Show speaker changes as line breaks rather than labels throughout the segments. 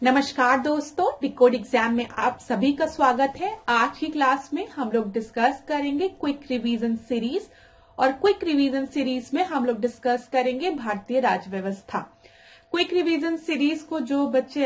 नमस्कार दोस्तों, decode exam में आप सभी का स्वागत है। आज की क्लास में हम लोग डिस्कस करेंगे क्विक रिवीजन सीरीज और क्विक रिवीजन सीरीज में हम लोग डिस्कस करेंगे भारतीय राज्य व्यवस्था। क्विक रिवीजन सीरीज को जो बच्चे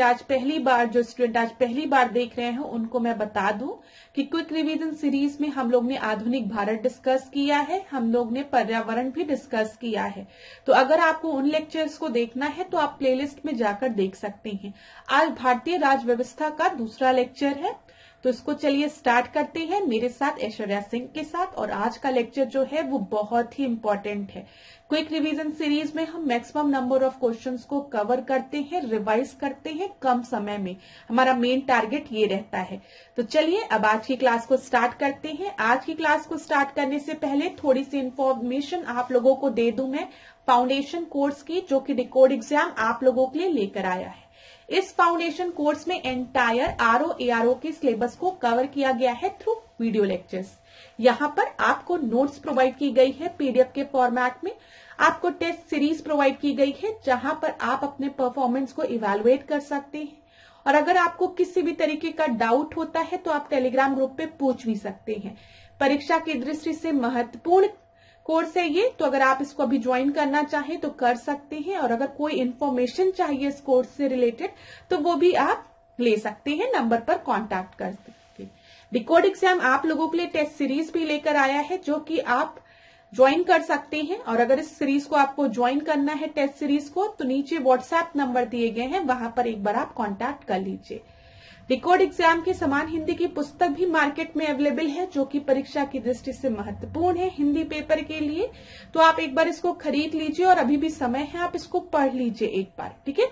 जो स्टूडेंट आज पहली बार देख रहे हैं उनको मैं बता दूं कि क्विक रिवीजन सीरीज में हम लोग ने आधुनिक भारत डिस्कस किया है, हम लोग ने पर्यावरण भी डिस्कस किया है। तो अगर आपको उन लेक्चर्स को देखना है तो आप प्लेलिस्ट में जाकर देख सकते हैं। आज भारतीय राज्य व्यवस्था का दूसरा लेक्चर है, तो इसको चलिए स्टार्ट करते हैं मेरे साथ ऐश्वर्या सिंह के साथ। और आज का लेक्चर जो है वो बहुत ही इंपॉर्टेंट है। क्विक रिवीजन सीरीज में हम मैक्सिमम नंबर ऑफ क्वेश्चंस को कवर करते हैं, रिवाइज करते हैं कम समय में। हमारा मेन टारगेट ये रहता है। तो चलिए अब आज की क्लास को स्टार्ट करते हैं। आज की क्लास को स्टार्ट करने से पहले थोड़ी सी इंफॉर्मेशन आप लोगों को दे दूं मैं फाउंडेशन कोर्स की, जो कि डिकोड एग्जाम आप लोगों के लिए लेकर आया है। इस फाउंडेशन कोर्स में एंटायर आरओ के सिलेबस को कवर किया गया है थ्रू वीडियो लेक्चर्स। यहाँ पर आपको नोट्स प्रोवाइड की गई है पीडीएफ के फॉर्मेट में, आपको टेस्ट सीरीज प्रोवाइड की गई है जहां पर आप अपने परफॉर्मेंस को इवैल्यूएट कर सकते हैं। और अगर आपको किसी भी तरीके का डाउट होता है तो आप टेलीग्राम ग्रुप पे पूछ भी सकते हैं। परीक्षा की दृष्टि से महत्वपूर्ण कोर्स है ये, तो अगर आप इसको अभी ज्वाइन करना चाहें तो कर सकते हैं। और अगर कोई इन्फॉर्मेशन चाहिए इस कोर्स से रिलेटेड तो वो भी आप ले सकते हैं, नंबर पर कांटेक्ट कर सकते हैं। डिकोड एग्जाम आप लोगों के लिए टेस्ट सीरीज भी लेकर आया है जो कि आप ज्वाइन कर सकते हैं। और अगर इस सीरीज को आपको ज्वाइन करना है टेस्ट सीरीज को, तो नीचे व्हाट्सएप नंबर दिए गए हैं, वहां पर एक बार आप कांटेक्ट कर लीजिए। डिकोड एग्जाम के समान हिंदी की पुस्तक भी मार्केट में अवेलेबल है जो कि परीक्षा की दृष्टि से महत्वपूर्ण है हिंदी पेपर के लिए। तो आप एक बार इसको खरीद लीजिए और अभी भी समय है, आप इसको पढ़ लीजिए एक बार, ठीक है।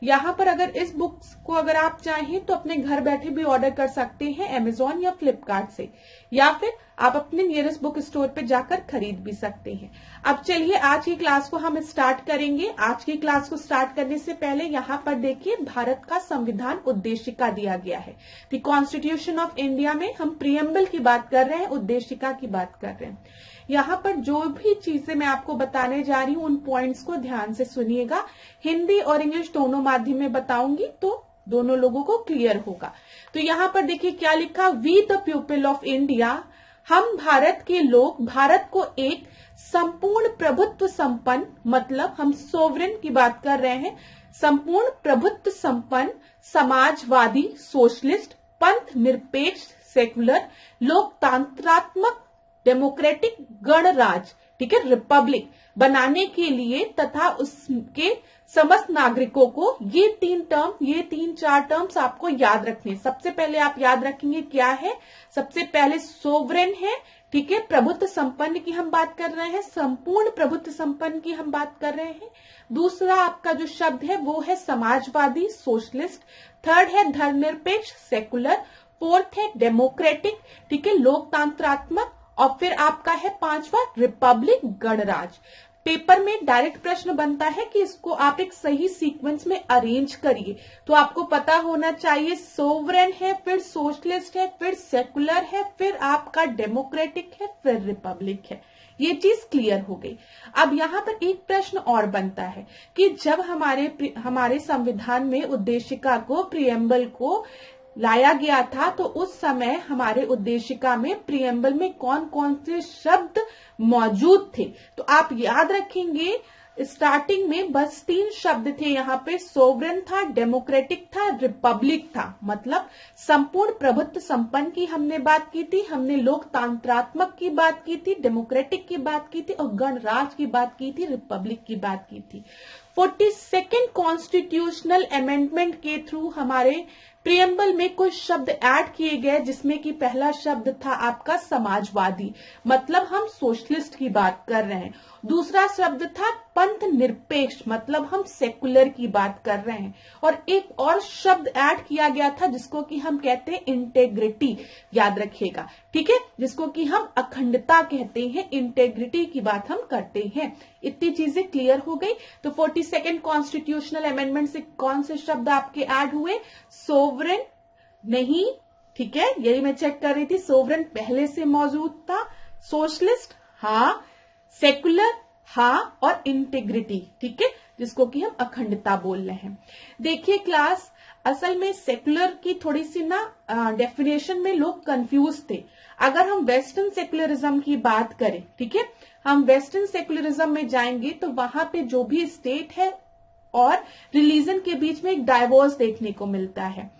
यहाँ पर अगर इस बुक्स को अगर आप चाहें तो अपने घर बैठे भी ऑर्डर कर सकते हैं अमेजॉन या फ्लिपकार्ट से, या फिर आप अपने नियरेस्ट बुक स्टोर पे जाकर खरीद भी सकते हैं। अब चलिए आज की क्लास को हम स्टार्ट करेंगे। आज की क्लास को स्टार्ट करने से पहले यहाँ पर देखिए भारत का संविधान उद्देशिका दिया गया है। द कॉन्स्टिट्यूशन ऑफ इंडिया में हम प्रियम्बल की बात कर रहे हैं, उद्देशिका की बात कर रहे हैं। यहाँ पर जो भी चीजें मैं आपको बताने जा रही हूँ उन पॉइंट्स को ध्यान से सुनिएगा। हिंदी और इंग्लिश दोनों माध्यम में बताऊंगी तो दोनों लोगों को क्लियर होगा। तो यहाँ पर देखिए क्या लिखा, we the people of India, हम भारत के लोग भारत को एक संपूर्ण प्रभुत्व संपन्न, मतलब हम सोवरेन की बात कर रहे हैं, संपूर्ण प्रभुत्व संपन्न, समाजवादी, सोशलिस्ट, पंथ निरपेक्ष, सेकुलर, लोकतंत्रात्मक, डेमोक्रेटिक गणराज्य, ठीक है, रिपब्लिक बनाने के लिए तथा उसके समस्त नागरिकों को ये तीन चार टर्म्स आपको याद रखने। सबसे पहले आप याद रखेंगे क्या है, सबसे पहले सोवरेन है, ठीक है, प्रभुत्व संपन्न की हम बात कर रहे हैं, संपूर्ण प्रभुत्व संपन्न की हम बात कर रहे हैं। दूसरा आपका जो शब्द है वो है समाजवादी, सोशलिस्ट। थर्ड है धर्मनिरपेक्ष, सेकुलर। फोर्थ है डेमोक्रेटिक, ठीक है, लोकतंत्रात्मक। और फिर आपका है पांचवा रिपब्लिक, गणराज्य। पेपर में डायरेक्ट प्रश्न बनता है कि इसको आप एक सही सीक्वेंस में अरेंज करिए। तो आपको पता होना चाहिए सोवरेन है, फिर सोशलिस्ट है, फिर सेकुलर है, फिर आपका डेमोक्रेटिक है, फिर रिपब्लिक है। ये चीज क्लियर हो गई। अब यहाँ पर एक प्रश्न और बनता है कि जब हमारे संविधान में उद्देशिका को, प्रियम्बल को लाया गया था तो उस समय हमारे उद्देशिका में, प्रियम्बल में कौन कौन से शब्द मौजूद थे। तो आप याद रखेंगे स्टार्टिंग में बस 3 शब्द थे यहाँ पे, सोवरेन था, डेमोक्रेटिक था, रिपब्लिक था। मतलब संपूर्ण प्रभुत्व संपन्न की हमने बात की थी, हमने लोकतंत्रात्मक की बात की थी, डेमोक्रेटिक की बात की थी और गणराज्य की बात की थी, रिपब्लिक की बात की थी। 42nd कॉन्स्टिट्यूशनल अमेंडमेंट के थ्रू हमारे प्रियम्बल में कुछ शब्द ऐड किए गए, जिसमें कि पहला शब्द था आपका समाजवादी, मतलब हम सोशलिस्ट की बात कर रहे हैं। दूसरा शब्द था पंथ निरपेक्ष, मतलब हम सेकुलर की बात कर रहे हैं। और एक और शब्द ऐड किया गया था जिसको कि हम कहते हैं इंटेग्रिटी, याद रखिएगा, ठीक है, जिसको कि हम अखंडता कहते हैं, इंटेग्रिटी की बात हम करते हैं। इतनी चीजें क्लियर हो गई। तो 42nd कॉन्स्टिट्यूशनल अमेंडमेंट से कौन से शब्द आपके ऐड हुए, सोवरेन नहीं, ठीक है, यही मैं चेक कर रही थी, सोवरेन पहले से मौजूद था, सोशलिस्ट हाँ, सेकुलर हाँ, और इंटेग्रिटी, ठीक है, जिसको कि हम अखंडता बोल रहे हैं। देखिए क्लास, असल में सेक्युलर की थोड़ी सी ना डेफिनेशन में लोग कंफ्यूज थे। अगर हम वेस्टर्न सेक्युलरिज्म की बात करें, ठीक है, हम वेस्टर्न सेक्युलरिज्म में जाएंगे तो वहां पे जो भी स्टेट है और रिलीजन के बीच में एक डाइवोर्स देखने को मिलता है।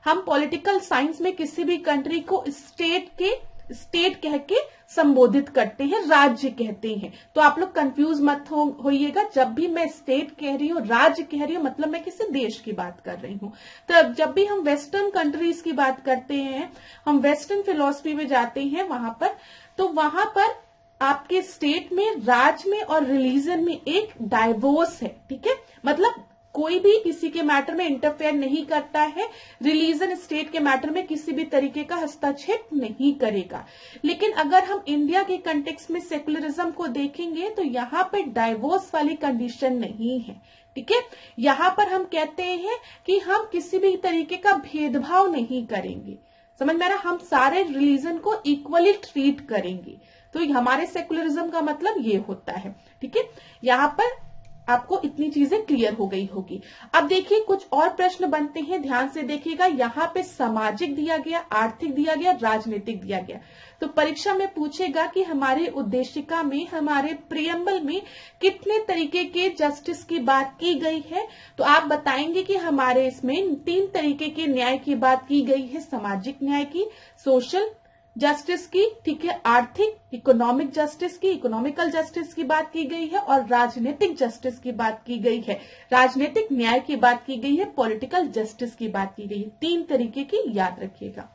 हम पॉलिटिकल साइंस में किसी भी कंट्री को स्टेट कह के संबोधित करते हैं, राज्य कहते हैं। तो आप लोग कंफ्यूज मत होइएगा, जब भी मैं स्टेट कह रही हूँ, राज्य कह रही हूँ, मतलब मैं किसी देश की बात कर रही हूँ। तो जब भी हम वेस्टर्न कंट्रीज की बात करते हैं, हम वेस्टर्न फिलॉसफी में जाते हैं वहां पर, तो वहां पर आपके स्टेट में, राज्य में और रिलीजन में एक डाइवोर्स है, ठीक है। मतलब कोई भी किसी के मैटर में इंटरफेयर नहीं करता है, रिलीजन स्टेट के मैटर में किसी भी तरीके का हस्तक्षेप नहीं करेगा। लेकिन अगर हम इंडिया के कंटेक्स्ट में सेक्युलरिज्म को देखेंगे तो यहाँ पे डाइवोर्स वाली कंडीशन नहीं है, ठीक है। यहाँ पर हम कहते हैं कि हम किसी भी तरीके का भेदभाव नहीं करेंगे, समझ में आ रहा, हम सारे रिलीजन को इक्वली ट्रीट करेंगे। तो हमारे सेक्युलरिज्म का मतलब ये होता है, ठीक है। यहाँ पर आपको इतनी चीजें क्लियर हो गई होगी। अब देखिए कुछ और प्रश्न बनते हैं, ध्यान से देखिएगा। यहाँ पे सामाजिक दिया गया, आर्थिक दिया गया, राजनीतिक दिया गया। तो परीक्षा में पूछेगा कि हमारे उद्देशिका में, हमारे प्रियम्बल में कितने तरीके के जस्टिस की बात की गई है। तो आप बताएंगे कि हमारे इसमें 3 तरीके के न्याय की बात की गई है, सामाजिक न्याय की, सोशल जस्टिस की, ठीक है, आर्थिक इकोनॉमिक जस्टिस की, इकोनॉमिकल जस्टिस की बात की गई है, और राजनीतिक जस्टिस की बात की गई है, राजनीतिक न्याय की बात की गई है, पॉलिटिकल जस्टिस की बात की गई है। 3 तरीके की याद रखिएगा।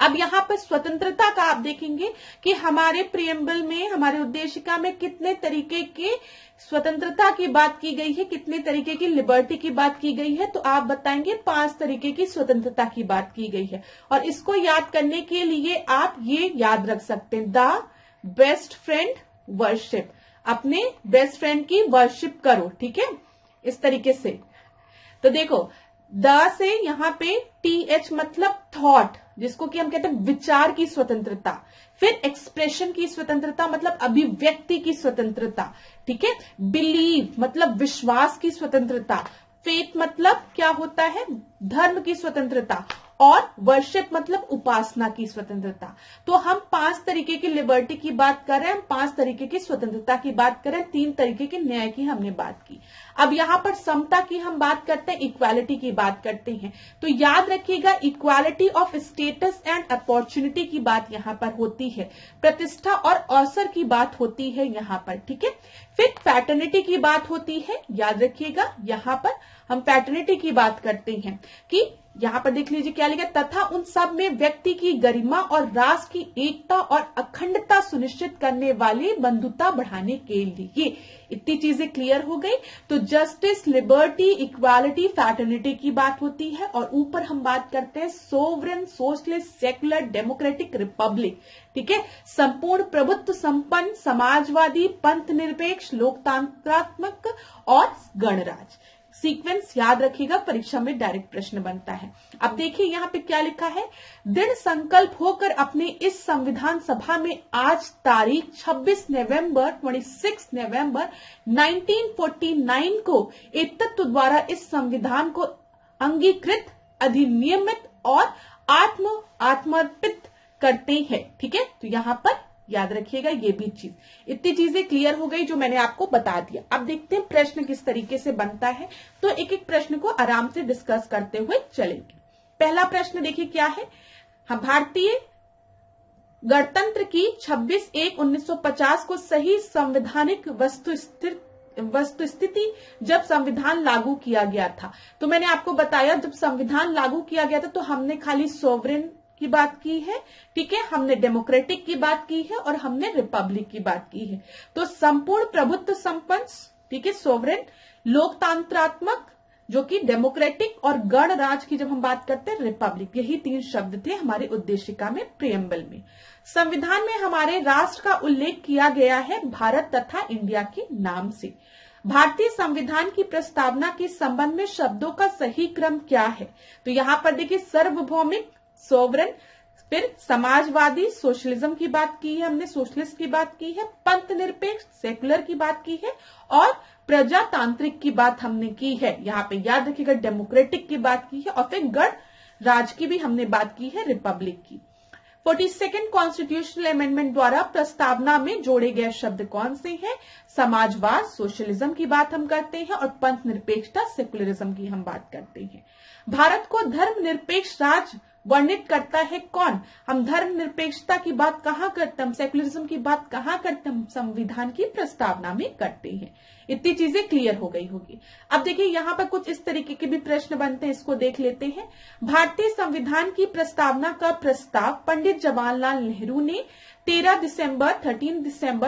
अब यहाँ पर स्वतंत्रता का आप देखेंगे कि हमारे प्रियम्बल में, हमारे उद्देशिका में कितने तरीके के स्वतंत्रता की बात की गई है, कितने तरीके की लिबर्टी की बात की गई है। तो आप बताएंगे 5 तरीके की स्वतंत्रता की बात की गई है। और इसको याद करने के लिए आप ये याद रख सकते हैं, द बेस्ट फ्रेंड वर्शिप, अपने बेस्ट फ्रेंड की वर्शिप करो, ठीक है, इस तरीके से। तो देखो द से यहाँ पे TH मतलब थॉट, जिसको कि हम कहते हैं विचार की स्वतंत्रता, फिर एक्सप्रेशन की स्वतंत्रता मतलब अभिव्यक्ति की स्वतंत्रता, ठीक है, बिलीव मतलब विश्वास की स्वतंत्रता, फेथ मतलब क्या होता है, धर्म की स्वतंत्रता, और वर्शिप मतलब उपासना की स्वतंत्रता। तो हम 5 तरीके की लिबर्टी की बात कर रहे हैं, हम 5 तरीके की स्वतंत्रता की बात कर रहे हैं, 3 तरीके के न्याय की हमने बात की। अब यहाँ पर समता की हम बात करते हैं, इक्वालिटी की बात करते हैं। तो याद रखिएगा equality of status and opportunity की बात यहाँ पर होती है, प्रतिष्ठा और अवसर की बात होती है यहाँ पर, ठीक है। फिर पैटर्निटी की बात होती है, याद रखिएगा यहाँ पर हम पैटर्निटी की बात करते हैं कि यहाँ पर देख लीजिए क्या लिखा, तथा उन सब में व्यक्ति की गरिमा और राष्ट्र की एकता और अखंडता सुनिश्चित करने वाली बंधुता बढ़ाने के लिए। इतनी चीजें क्लियर हो गई। तो जस्टिस, लिबर्टी, इक्वालिटी, फैटर्निटी की बात होती है, और ऊपर हम बात करते हैं sovereign, socialist, secular, democratic, Republic, ठीक है, संपूर्ण प्रभुत्व संपन्न, समाजवादी, पंथ निरपेक्ष, लोकतांत्रात्मक और गणराज। सीक्वेंस याद रखिएगा, परीक्षा में डायरेक्ट प्रश्न बनता है। अब देखिए यहाँ पे क्या लिखा है, दृढ़ संकल्प होकर अपने इस संविधान सभा में आज तारीख 26 नवंबर 1949 को एक तत्व द्वारा इस संविधान को अंगीकृत, अधिनियमित और आत्मर्पित करते हैं, ठीक है। तो यहाँ पर याद रखिएगा ये भी चीज, इतनी चीजें क्लियर हो गई जो मैंने आपको बता दिया। अब देखते हैं प्रश्न किस तरीके से बनता है। तो एक एक प्रश्न को आराम से डिस्कस करते हुए चलेंगे। पहला प्रश्न देखिए क्या है, हम भारतीय गणतंत्र की 26/1/1950 को सही संवैधानिक वस्तुस्थिति जब संविधान लागू किया गया था। तो मैंने आपको बताया जब संविधान लागू किया गया था तो हमने खाली सोवरेन की बात की है, ठीक है, हमने डेमोक्रेटिक की बात की है और हमने रिपब्लिक की बात की है। तो संपूर्ण प्रभुत्व संपन्न, ठीक है, सोवरेन, लोकतांत्रात्मक जो कि डेमोक्रेटिक, और गणराज की जब हम बात करते हैं रिपब्लिक, यही 3 शब्द थे हमारे उद्देशिका में, प्रियम्बल में। संविधान में हमारे राष्ट्र का उल्लेख किया गया है भारत तथा इंडिया के नाम से। भारतीय संविधान की प्रस्तावना के संबंध में शब्दों का सही क्रम क्या है। तो यहाँ पर देखिए सार्वभौमिक, सोवरेन, फिर समाजवादी सोशलिज्म की बात की है हमने, सोशलिस्ट की बात की है, पंथ निरपेक्ष सेकुलर की बात की है और प्रजातांत्रिक की बात हमने की है। यहाँ पे याद रखिएगा डेमोक्रेटिक की बात की है और फिर गणराज्य की भी हमने बात की है, रिपब्लिक की। 42nd कॉन्स्टिट्यूशनल अमेंडमेंट द्वारा प्रस्तावना में जोड़े गए शब्द कौन से हैं? समाजवाद सोशलिज्म की बात हम करते हैं और पंथ निरपेक्षता सेकुलरिज्म की हम बात करते हैं। भारत को धर्मनिरपेक्ष राज्य वर्णित करता है कौन? हम धर्मनिरपेक्षता की बात कहां करते हैं, हम सेकुलरिज्म की बात कहां करते हैं? हम संविधान की प्रस्तावना में करते हैं। इतनी चीजें क्लियर हो गई होगी। अब देखिए यहाँ पर कुछ इस तरीके के भी प्रश्न बनते हैं, इसको देख लेते हैं। भारतीय संविधान की प्रस्तावना का प्रस्ताव पंडित जवाहरलाल नेहरू ने 13 दिसंबर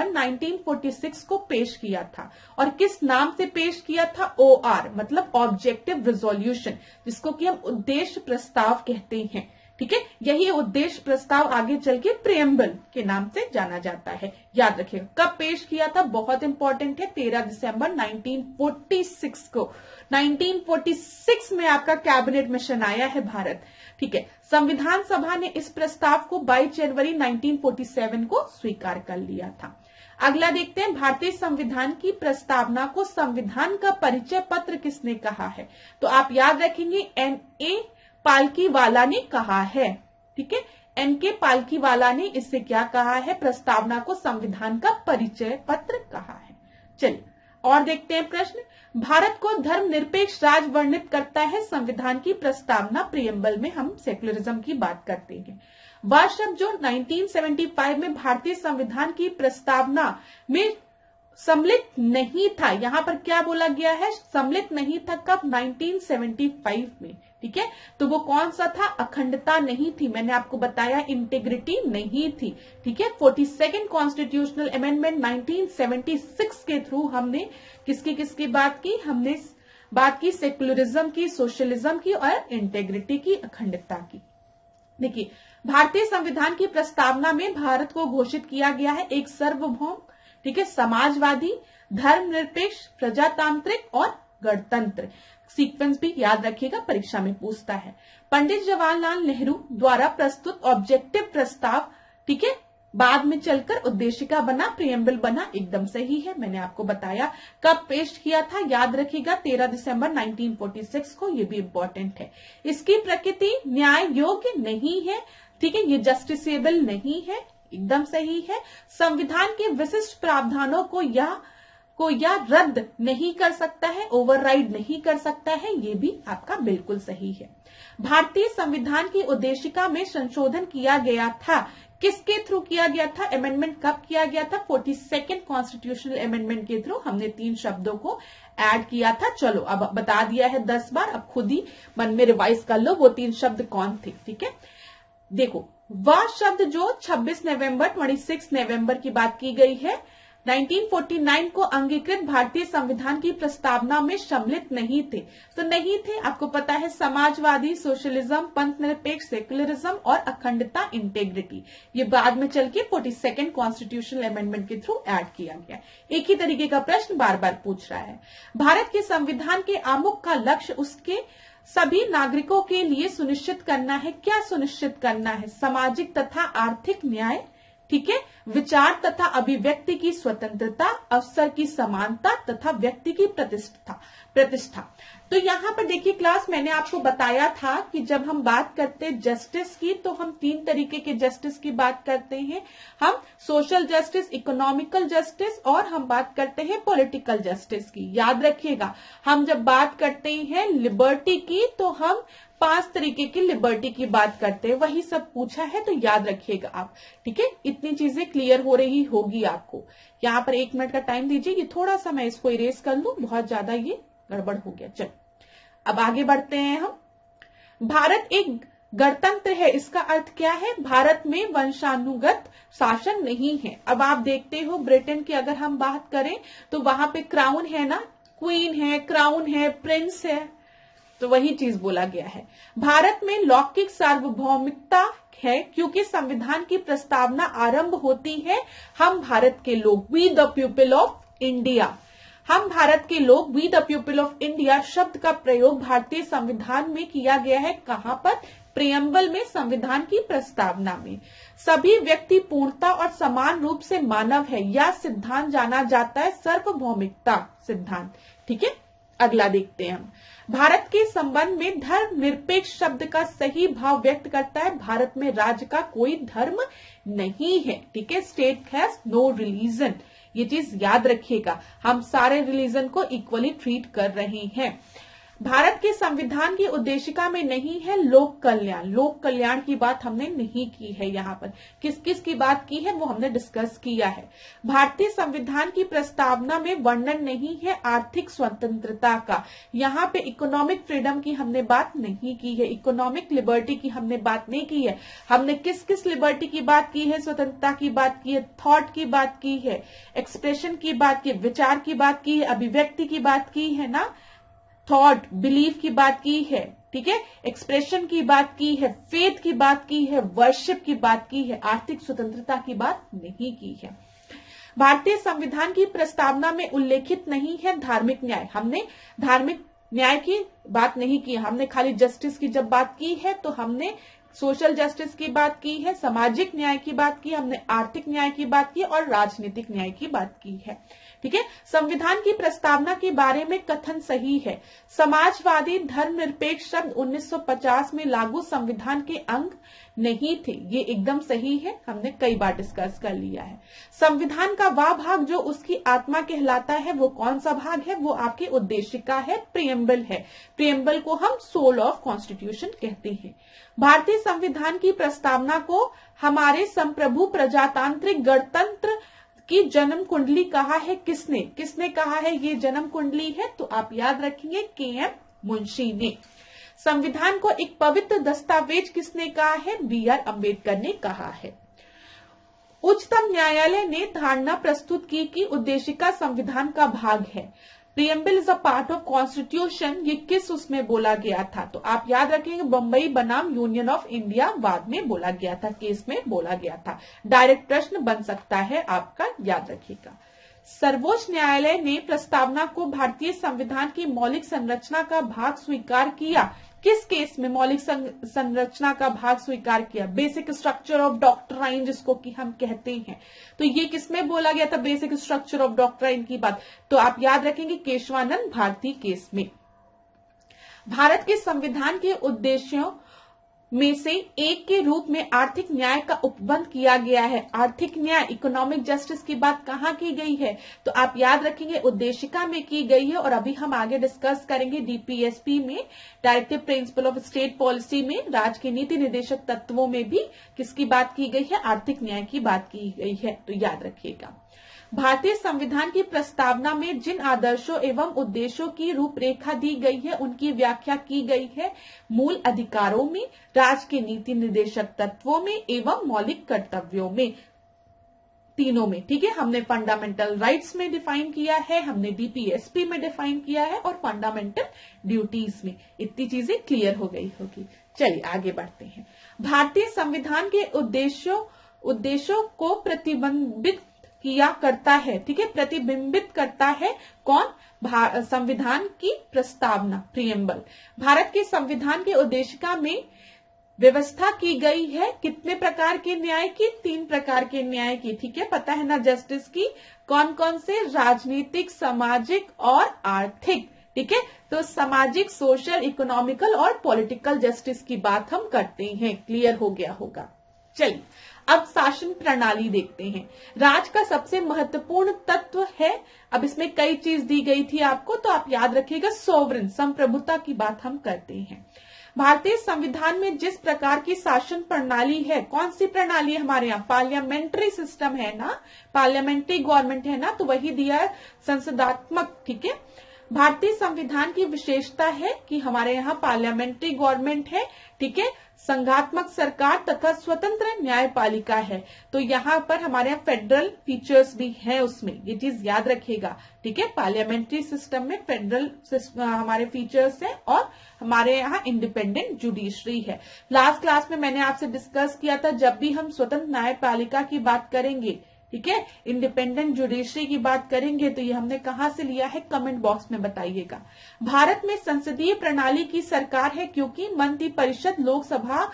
1946 को पेश किया था और किस नाम से पेश किया था? OR मतलब ऑब्जेक्टिव रिजोल्यूशन, जिसको कि हम उद्देश्य प्रस्ताव कहते हैं। ठीक है, यही उद्देश्य प्रस्ताव आगे चल के प्रियम्बल के नाम से जाना जाता है। याद रखिएगा कब पेश किया था, बहुत इंपॉर्टेंट है, 13 दिसंबर 1946 को। 1946 में आपका कैबिनेट मिशन आया है भारत। ठीक है, संविधान सभा ने इस प्रस्ताव को 22 जनवरी 1947 को स्वीकार कर लिया था। अगला देखते हैं, भारतीय संविधान की प्रस्तावना को संविधान का परिचय पत्र किसने कहा है? तो आप याद रखेंगे N.A. पालकीवाला ने कहा है। ठीक है, N.K. पालकीवाला ने इससे क्या कहा है? प्रस्तावना को संविधान का परिचय पत्र कहा है। चलिए और देखते हैं प्रश्न। भारत को धर्मनिरपेक्ष राज्य वर्णित करता है संविधान की प्रस्तावना प्रियम्बल में, हम सेकुलरिज्म की बात करते हैं। वह शब्द जो 1975 में भारतीय संविधान की प्रस्तावना में सम्मिलित नहीं था, यहां पर क्या बोला गया है? सम्मिलित नहीं था। कब? 1975 में। ठीक है, तो वो कौन सा था? अखंडता नहीं थी, मैंने आपको बताया इंटेग्रिटी नहीं थी। ठीक है, 42nd कॉन्स्टिट्यूशनल अमेंडमेंट 1976 के थ्रू हमने किसकी बात की? हमने बात की सेकुलरिज्म की, सोशलिज्म की और इंटेग्रिटी की, अखंडता की। देखिए, भारतीय संविधान की प्रस्तावना में भारत को घोषित किया गया है एक सार्वभौम, ठीक है, समाजवादी, धर्मनिरपेक्ष, प्रजातांत्रिक और गणतंत्र। सीक्वेंस भी याद रखिएगा, परीक्षा में पूछता है। पंडित जवाहरलाल नेहरू द्वारा प्रस्तुत ऑब्जेक्टिव प्रस्ताव, ठीक है, बाद में चलकर उद्देशिका बना, प्रियम्बल बना, एकदम सही है। मैंने आपको बताया कब पेश किया था, याद रखिएगा 13 दिसंबर 1946 को, ये भी इंपॉर्टेंट है। इसकी प्रकृति न्याय योग्य नहीं है, ठीक है, ये जस्टिसेबल नहीं है, एकदम सही है। संविधान के विशिष्ट प्रावधानों को या रद्द नहीं कर सकता है, ओवरराइड नहीं कर सकता है, ये भी आपका बिल्कुल सही है। भारतीय संविधान की उद्देशिका में संशोधन किया गया था, किसके थ्रू किया गया था? अमेंडमेंट कब किया गया था? 42nd कॉन्स्टिट्यूशनल अमेंडमेंट के थ्रू हमने 3 शब्दों को ऐड किया था। चलो अब बता दिया है 10 बार, अब खुद ही मन में रिवाइज कर लो वो 3 शब्द कौन थे। ठीक है, देखो वह शब्द जो 26 नवंबर की बात की गई है, 1949 को अंगीकृत भारतीय संविधान की प्रस्तावना में सम्मिलित नहीं थे। तो नहीं थे, आपको पता है, समाजवादी, सोशलिज्म, पंथ निरपेक्ष, सेकुलरिज्म और अखंडता, इंटेग्रिटी, ये बाद में चल के 42nd कॉन्स्टिट्यूशनल अमेंडमेंट के थ्रू ऐड किया गया। एक ही तरीके का प्रश्न बार बार पूछ रहा है। भारत के संविधान के आमुख का लक्ष्य उसके सभी नागरिकों के लिए सुनिश्चित करना है। क्या सुनिश्चित करना है? सामाजिक तथा आर्थिक न्याय, ठीक है, विचार तथा अभिव्यक्ति की स्वतंत्रता, अवसर की समानता तथा व्यक्ति की प्रतिष्ठा। तो यहाँ पर देखिए क्लास, मैंने आपको बताया था कि जब हम बात करते हैं जस्टिस की, तो हम 3 तरीके के जस्टिस की बात करते हैं। हम सोशल जस्टिस, इकोनॉमिकल जस्टिस और हम बात करते हैं पॉलिटिकल जस्टिस की। याद रखिएगा, हम जब बात करते हैं लिबर्टी की, तो हम 5 तरीके की लिबर्टी की बात करते हैं, वही सब पूछा है, तो याद रखिएगा आप। ठीक है, इतनी चीजें क्लियर हो रही होगी आपको। यहाँ पर 1 मिनट का टाइम दीजिए, ये थोड़ा सा मैं इसको इरेज कर लूं, बहुत ज्यादा ये गड़बड़ हो गया। चलो अब आगे बढ़ते हैं हम। भारत एक गणतंत्र है, इसका अर्थ क्या है? भारत में वंशानुगत शासन नहीं है। अब आप देखते हो ब्रिटेन की अगर हम बात करें तो वहां पे क्राउन है ना, क्वीन है, क्राउन है, प्रिंस है, तो वही चीज बोला गया है। भारत में लौकिक सार्वभौमिकता है, क्योंकि संविधान की प्रस्तावना आरंभ होती है हम भारत के लोग, we the people of India. हम भारत के लोग, we the people of India शब्द का प्रयोग भारतीय संविधान में किया गया है। कहां पर? प्रियम्बल में, संविधान की प्रस्तावना में। सभी व्यक्ति पूर्णता और समान रूप से मानव है, यह सिद्धांत जाना जाता है सार्वभौमिकता सिद्धांत। ठीक है, अगला देखते हैं हम। भारत के संबंध में धर्मनिरपेक्ष शब्द का सही भाव व्यक्त करता है। भारत में राज्य का कोई धर्म नहीं है। ठीक है, स्टेट हैज नो रिलीजन, ये चीज याद रखिएगा। हम सारे रिलीजन को इक्वली ट्रीट कर रहे हैं। भारत के संविधान की उद्देशिका में नहीं है लोक कल्याण। लोक कल्याण की बात हमने नहीं की है। यहाँ पर किस किस की बात की है वो हमने डिस्कस किया है। भारतीय संविधान की प्रस्तावना में वर्णन नहीं है आर्थिक स्वतंत्रता का। यहाँ पे इकोनॉमिक फ्रीडम की हमने बात नहीं की है, इकोनॉमिक लिबर्टी की हमने बात नहीं की है। हमने किस किस लिबर्टी की बात की है? स्वतंत्रता की बात की है, थॉट की बात की है, एक्सप्रेशन की बात की है, विचार की बात की है, अभिव्यक्ति की बात की है ना, थॉट बिलीफ की बात की है। ठीक है, एक्सप्रेशन की बात की है, फेथ की बात की है, वर्शिप की बात की है, आर्थिक स्वतंत्रता की बात नहीं की है। भारतीय संविधान की प्रस्तावना में उल्लेखित नहीं है धार्मिक न्याय। हमने धार्मिक न्याय की बात नहीं की, हमने खाली जस्टिस की जब बात की है तो हमने सोशल जस्टिस की बात की है, सामाजिक न्याय की बात की, हमने आर्थिक न्याय की बात की और राजनीतिक न्याय की बात की है। ठीक है, संविधान की प्रस्तावना के बारे में कथन सही है। समाजवादी धर्मनिरपेक्ष शब्द 1950 में लागू संविधान के अंग नहीं थे, ये एकदम सही है, हमने कई बार डिस्कस कर लिया है। संविधान का वह भाग जो उसकी आत्मा कहलाता है वो कौन सा भाग है? वो आपकी उद्देशिका है, प्रियम्बल है। प्रियम्बल को हम सोल ऑफ कॉन्स्टिट्यूशन कहते हैं। भारतीय संविधान की प्रस्तावना को हमारे संप्रभु प्रजातांत्रिक गणतंत्र की जन्म कुंडली कहा है किसने? किसने कहा है ये जन्म कुंडली है? तो आप याद रखेंगे के.एम. मुंशी ने। संविधान को एक पवित्र दस्तावेज किसने कहा है? बी.आर. अम्बेडकर ने कहा है। उच्चतम न्यायालय ने धारणा प्रस्तुत की कि उद्देशिका संविधान का भाग है। Preamble is a part of constitution, ये किस उसमें बोला गया था? तो आप याद रखेंगे बंबई बनाम यूनियन ऑफ इंडिया बाद में बोला गया था, केस में बोला गया था। डायरेक्ट प्रश्न बन सकता है आपका, याद रखिएगा। सर्वोच्च न्यायालय ने प्रस्तावना को भारतीय संविधान की मौलिक संरचना का भाग स्वीकार किया। किस केस में मौलिक संरचना का भाग स्वीकार किया? बेसिक स्ट्रक्चर ऑफ डॉक्ट्राइन जिसको कि हम कहते हैं। तो ये किसमें बोला गया था बेसिक स्ट्रक्चर ऑफ डॉक्ट्राइन की बात? तो आप याद रखेंगे केशवानंद भारती केस में। भारत के संविधान के उद्देश्यों में से एक के रूप में आर्थिक न्याय का उपबंध किया गया है। आर्थिक न्याय, इकोनॉमिक जस्टिस की बात कहाँ की गई है? तो आप याद रखेंगे उद्देशिका में की गई है। और अभी हम आगे डिस्कस करेंगे डीपीएसपी में, directive principle of state policy में, राज्य के नीति निर्देशक तत्वों में भी किसकी बात की गई है? आर्थिक न्याय की बात की गई है, तो याद रखिएगा। भारतीय संविधान की प्रस्तावना में जिन आदर्शों एवं उद्देश्यों की रूपरेखा दी गई है उनकी व्याख्या की गई है मूल अधिकारों में, राज्य के नीति निर्देशक तत्वों में एवं मौलिक कर्तव्यों में, तीनों में। ठीक है, हमने फंडामेंटल राइट्स में डिफाइन किया है, हमने डीपीएसपी में डिफाइन किया है और फंडामेंटल ड्यूटीज में। इतनी चीजें क्लियर हो गई होगी। चलिए आगे बढ़ते हैं। भारतीय संविधान के उद्देश्यों को प्रतिबिंबित किया करता है। ठीक है, प्रतिबिंबित करता है कौन? संविधान की प्रस्तावना, प्रियम्बल। भारत के संविधान के उद्देशिका में व्यवस्था की गई है कितने प्रकार के न्याय की? 3 प्रकार के न्याय की। ठीक है, पता है ना जस्टिस की? कौन कौन से? राजनीतिक, सामाजिक और आर्थिक। ठीक है, तो सामाजिक, सोशल, इकोनॉमिकल और पॉलिटिकल जस्टिस की बात हम करते हैं। क्लियर हो गया होगा। चलिए अब शासन प्रणाली देखते हैं। राज्य का सबसे महत्वपूर्ण तत्व है, अब इसमें कई चीज दी गई थी आपको, तो आप याद रखिएगा सोवरेन, संप्रभुता की बात हम करते हैं। भारतीय संविधान में जिस प्रकार की शासन प्रणाली है, कौन सी प्रणाली है हमारे यहाँ? पार्लियामेंट्री सिस्टम है ना, पार्लियामेंट्री गवर्नमेंट है ना, तो वही दिया है संसदात्मक। ठीक है, भारतीय संविधान की विशेषता है कि हमारे यहाँ पार्लियामेंट्री गवर्नमेंट है। ठीक है, संघात्मक सरकार तथा स्वतंत्र न्यायपालिका है। तो यहाँ पर हमारे यहाँ फेडरल फीचर्स भी हैं उसमें, ये चीज याद रखिएगा। ठीक है, पार्लियामेंट्री सिस्टम में फेडरल हमारे फीचर्स हैं और हमारे यहाँ इंडिपेंडेंट जुडिशरी है। लास्ट क्लास में मैंने आपसे डिस्कस किया था, जब भी हम स्वतंत्र न्यायपालिका की बात करेंगे, ठीक है। इंडिपेंडेंट जुडिशरी की बात करेंगे तो ये हमने कहां से लिया है, कमेंट बॉक्स में बताइएगा। भारत में संसदीय प्रणाली की सरकार है क्योंकि मंत्रिपरिषद लोकसभा